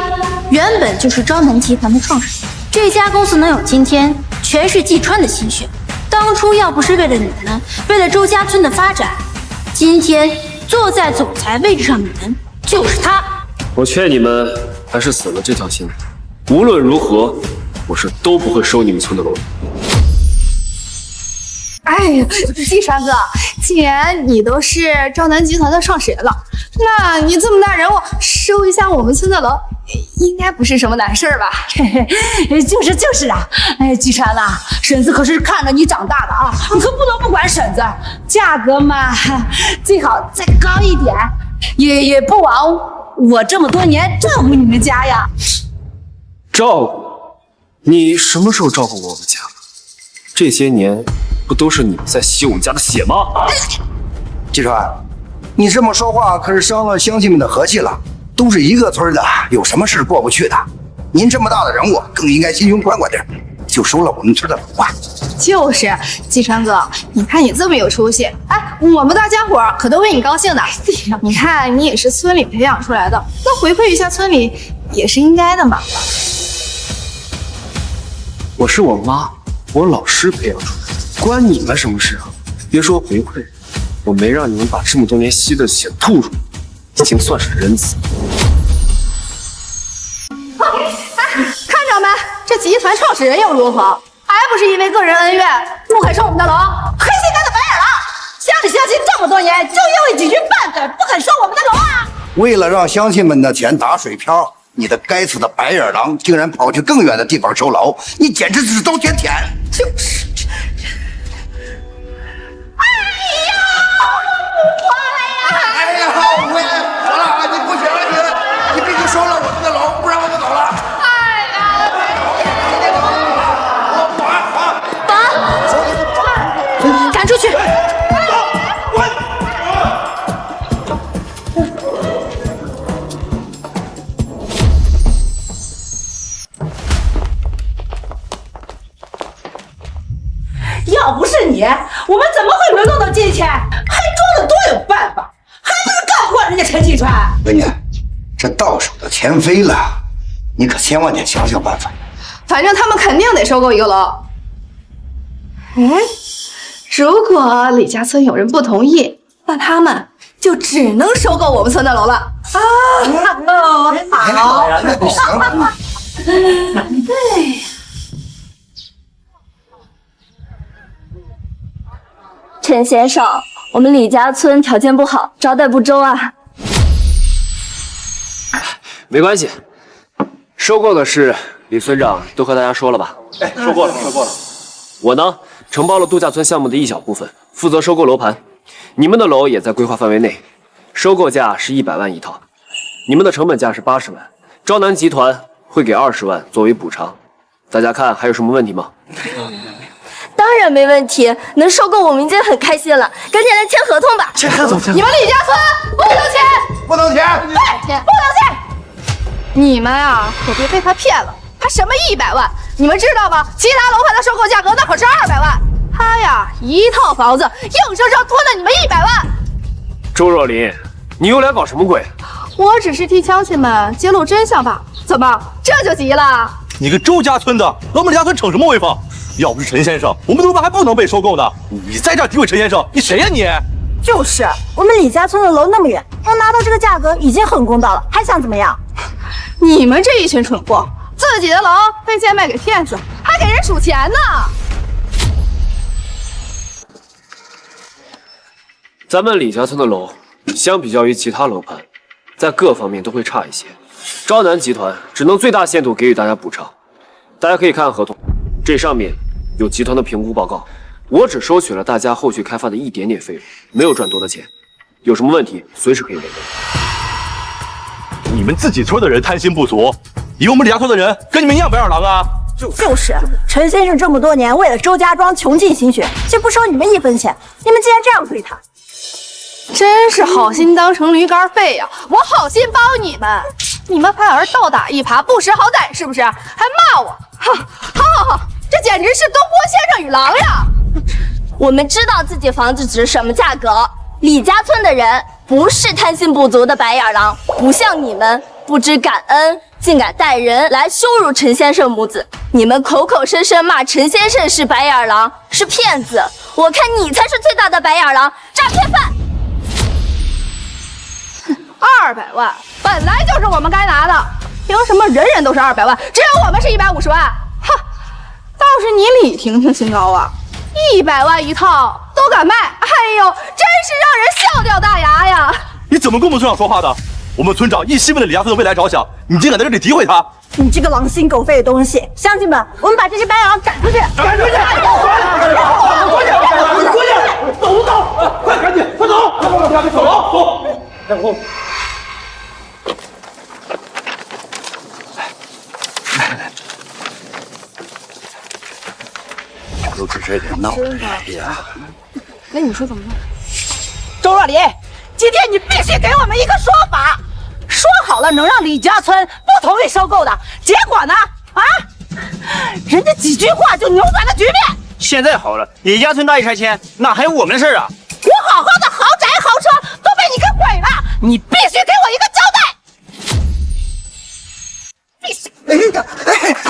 原本就是昭南集团的创始人，这家公司能有今天，全是季川的心血。当初要不是为了你们，为了周家村的发展，今天坐在总裁位置上的人就是他。我劝你们还是死了这条心。无论如何，我是都不会收你们村的楼。哎呀，季川哥，既然你都是昭南集团的创始人了，那你这么大人物，收一下我们村的楼，应该不是什么难事吧？就是啊！哎，季川呐，婶子可是看着你长大的啊，你可不能不管婶子。价格嘛，最好再高一点，也不枉我这么多年照顾你们家呀。照顾？你什么时候照顾过我们家？这些年不都是你们在吸我们家的血吗？季川，你这么说话可是伤了乡亲们的和气了。都是一个村的，有什么事过不去的？您这么大的人物，更应该心胸宽广点，就收了我们村的楼啊。就是，季川哥，你看你这么有出息，哎，我们大家伙可都为你高兴的。你看你也是村里培养出来的，那回馈一下村里也是应该的嘛。我是我妈，我老师培养出来的，关你们什么事啊？别说回馈，我没让你们把这么多年吸的血吐出来，已经算是仁慈。看着没，这集团创始人又如何？还不是因为个人恩怨，不肯收我们的楼？黑心肝的白眼狼，乡里乡亲这么多年，就因为几句半子不肯收我们的楼啊！为了让乡亲们的钱打水漂，你的该死的白眼狼竟然跑去更远的地方收楼，你简直是遭天谴！就是。哎呀，哎呀，我了，你不行了，你必须收了我们的楼，不然我就走了。赶出去！要不是你，我们怎么会沦落到今天？还装的多有办法，还不是干活人家陈继川？闺女，这到手的钱飞了，你可千万得想想办法。反正他们肯定得收购一个楼。哎，如果李家村有人不同意，那他们就只能收购我们村的楼了。啊，好，那就行了。对。陈先生，我们李家村条件不好，招待不周啊。没关系，收购的事李村长都和大家说了吧？哎，说过了。我呢，承包了度假村项目的一小部分，负责收购楼盘。你们的楼也在规划范围内，收购价是100万一套，你们的成本价是80万，招南集团会给20万作为补偿。大家看还有什么问题吗？当然没问题，能收购我们已经很开心了，赶紧来签合同吧！签合同！你们李家村不能签，不能签，对，不能签！你们啊，可别被他骗了，还什么100万？你们知道吗？其他楼盘的收购价格那可是200万，他呀一套房子硬生生拖了你们100万。周若琳，你又来搞什么鬼？我只是替乡亲们揭露真相吧？怎么这就急了？你个周家村的，和我们李家村逞什么威风？要不是陈先生，我们楼盘还不能被收购呢。你在这儿诋毁陈先生，你谁呀你？就是，我们李家村的楼那么远，能拿到这个价格已经很公道了，还想怎么样？你们这一群蠢货，自己的楼被贱卖给骗子，还给人数钱呢！咱们李家村的楼，相比较于其他楼盘，在各方面都会差一些。招南集团只能最大限度给予大家补偿。大家可以看看合同，这上面有集团的评估报告。我只收取了大家后续开发的一点点费用，没有赚多的钱。有什么问题随时可以联络。你们自己村的人贪心不足，以为我们李家村的人跟你们一样白眼狼啊？就是陈先生这么多年为了周家庄穷尽心血，却不收你们1分钱，你们竟然这样对他，真是好心当成驴肝肺呀！我好心帮你们，你们反而倒打一耙，不识好歹是不是？还骂我！好，这简直是东郭先生与狼呀！我们知道自己房子值什么价格，李家村的人不是贪心不足的白眼狼，不像你们不知感恩，竟敢带人来羞辱陈先生母子。你们口口声声骂陈先生是白眼狼，是骗子，我看你才是最大的白眼狼，诈骗犯！200万本来就是我们该拿的，凭什么人人都是200万，只有我们是150万？哼，倒是你李婷婷心高啊，100万一套都敢卖，哎呦，真是让人笑掉大牙呀！你怎么跟我们村长说话的？我们村长一心为了李家村的未来着想，你竟敢在这里诋毁他！你这个狼心狗肺的东西！乡亲们，我们把这些白眼狼赶出去！赶出去！走！快赶紧，快走！走！都是这点闹的，哎呀！那你说怎么弄？周若琳，今天你必须给我们一个说法。说好了能让李家村不同意收购的，结果呢？啊，人家几句话就扭转了局面。现在好了，李家村大意拆迁，那还有我们的事啊！我好好的豪宅豪车都被你给毁了，你必须给我一个交代！必须！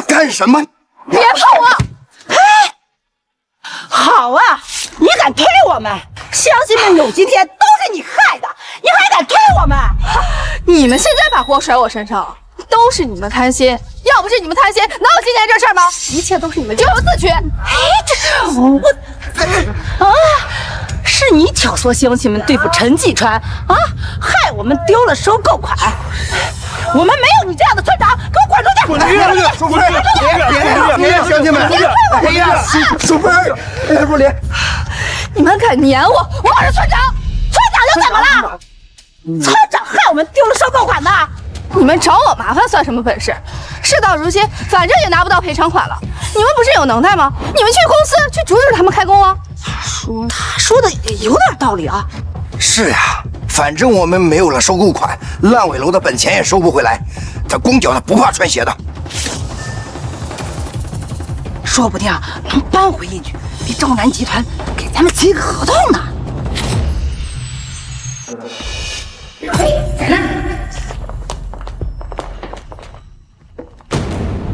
干什么？别碰我！哎，好啊，你敢推我们？乡亲们有今天都是你害的，你还敢推我们？你们现在把锅甩我身上，都是你们贪心。要不是你们贪心，哪有今天这事儿吗？一切都是你们咎由自取。哎，这是你挑唆乡亲们对付陈继川啊，害我们丢了收购款。我们没有你这样的村长，给我滚出去！滚出去！收回！别，乡亲们，别呀！淑芬，若琳，你们敢撵我，我是村长，村长又怎么了？村长害我们丢了收购款的。你们找我麻烦算什么本事？事到如今，反正也拿不到赔偿款了。你们不是有能耐吗？你们去公司去阻止他们开工啊！他说的也有点道理啊。是呀，反正我们没有了收购款，烂尾楼的本钱也收不回来。这光脚的不怕穿鞋的，说不定能扳回一局，比赵南集团给咱们签个合同呢。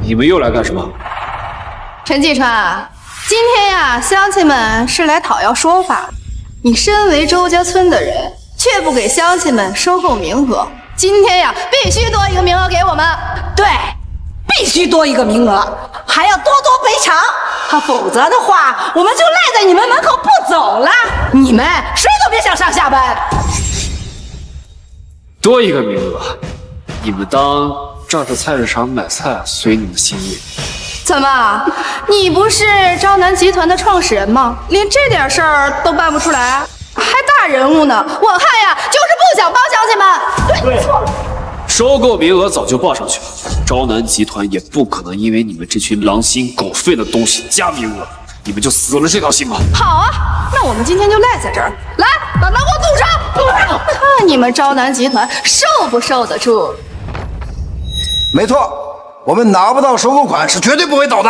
你们又来干什么？陈继川，今天呀，乡亲们是来讨要说法。你身为周家村的人，却不给乡亲们收购名额，今天呀，必须多一个名额给我们。对，必须多一个名额，还要多多赔偿。否则的话，我们就赖在你们门口不走了。你们谁都别想上下班。多一个名额，你们当这是菜市场买菜随你们心意？怎么，你不是招南集团的创始人吗？连这点事儿都办不出来，还大人物呢？我看呀，就是不想帮乡亲们。对，错了。收购名额早就报上去了，招南集团也不可能因为你们这群狼心狗肺的东西加名额，你们就死了这条心吧。好啊，那我们今天就赖在这儿，来把门给我堵上，看你们招南集团受不受得住。没错，我们拿不到收购款是绝对不会倒的。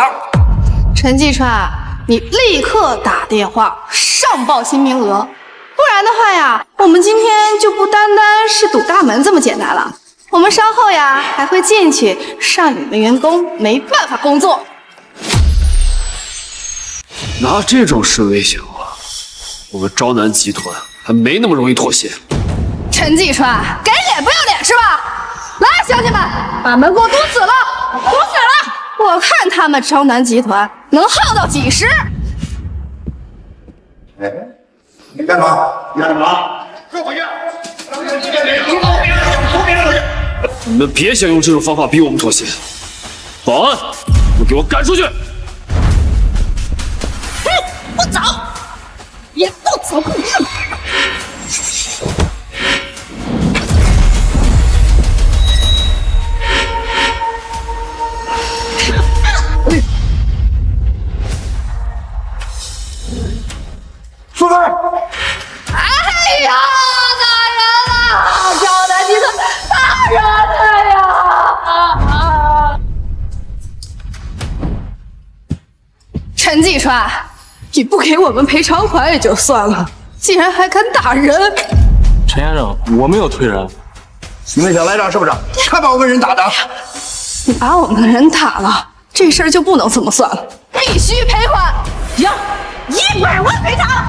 陈继川，你立刻打电话上报新名额，不然的话呀，我们今天就不单单是堵大门这么简单了，我们稍后呀还会进去让你们员工没办法工作。拿这种事威胁我，我们招南集团还没那么容易妥协。陈继川，给脸不要脸是吧？来，乡亲们，把门给我堵死了，堵死了！我看他们招南集团能耗到几时？哎，你干嘛？你干什么？给我回去！你们别想用这种方法逼我们妥协。保安，给我赶出去！不走，也不走，不是吗？淑芬，哎呀，打人了！招南集团打人了呀！陈继川，你不给我们赔偿款也就算了，竟然还敢打人！陈先生，我没有推人。你们想来账是不是？看把我们人打的！你把我们的人打了，这事儿就不能这么算了，必须赔款！要100万赔偿！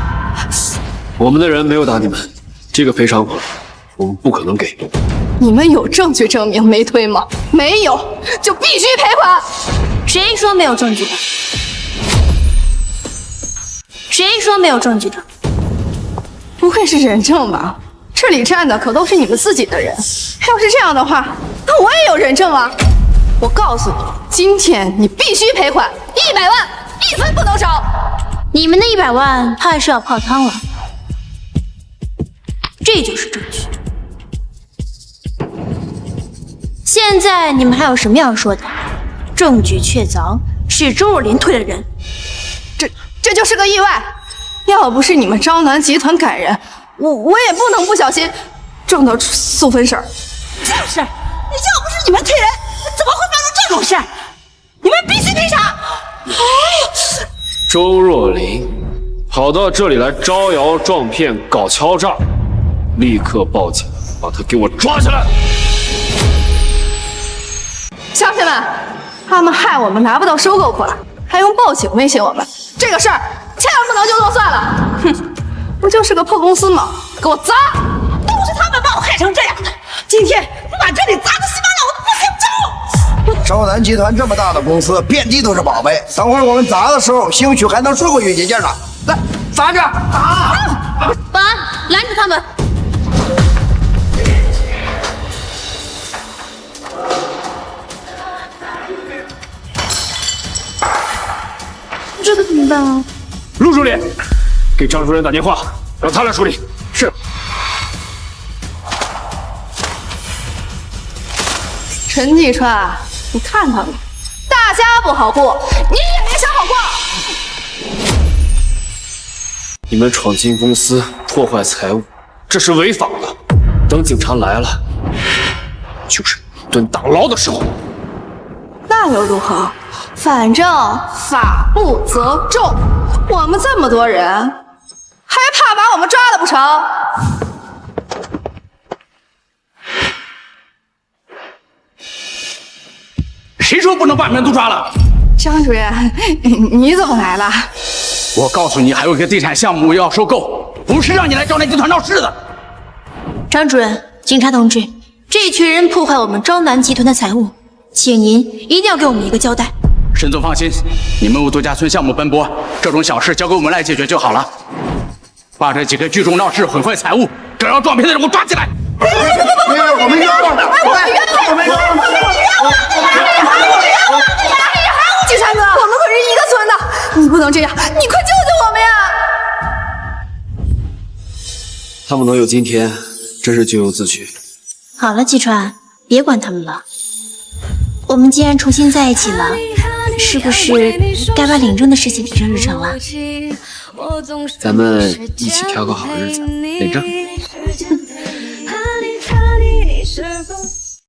我们的人没有打你们，这个赔偿款我们不可能给。你们有证据证明没推吗？没有，就必须赔款。谁说没有证据的？谁说没有证据的？不会是人证吧？这里站的可都是你们自己的人。要是这样的话，那我也有人证啊！我告诉你，今天你必须赔款100万，1分不能少。你们的100万怕是要泡汤了。这就是证据。现在你们还有什么要说的？证据确凿，是周若琳推的人。这就是个意外，要不是你们招南集团赶人，我也不能不小心撞到素芬婶儿。就是，要不是你们推人，怎么会发生这种事？你们必须赔偿！哎呀，周若琳跑到这里来招摇撞骗、搞敲诈，立刻报警，把他给我抓起来！乡亲们，他们害我们拿不到收购款，还用报警威胁我们，这个事儿千万不能就这么算了。哼，不就是个破公司吗？给我砸！都是他们把我害成这样的，今天我把这里砸得稀巴烂，我都不姓周。招南集团这么大的公司，遍地都是宝贝。等会儿我们砸的时候，兴许还能顺过云姐姐呢。来，砸着！打！保安，拦住他们！这可怎么办啊？陆助理，给张主任打电话，让他来处理。是。陈继川，你看他们，大家不好过，你也别想好过。你们闯进公司破坏财物，这是违法的。等警察来了，就是一顿打牢的时候。那又如何？反正法不责众。我们这么多人，还怕把我们抓了不成？谁说不能把你们都抓了？张主任，你怎么来了？我告诉你，还有一个地产项目要收购，不是让你来招南集团闹事的。张主任，警察同志，这群人破坏我们招南集团的财物，请您一定要给我们一个交代。沈总放心，你们为度假村项目奔波，这种小事交给我们来解决就好了。把这几个聚众闹事、毁坏财物、招摇撞骗的人给我抓起来！我们冤枉的，我们冤枉的。季川哥，我们可是一个村的，你不能这样，你快救救我们呀！他们能有今天，真是咎由自取。好了，季川，别管他们了。我们既然重新在一起了，是不是该把领证的事情提上日程了？咱们一起挑个好日子领证。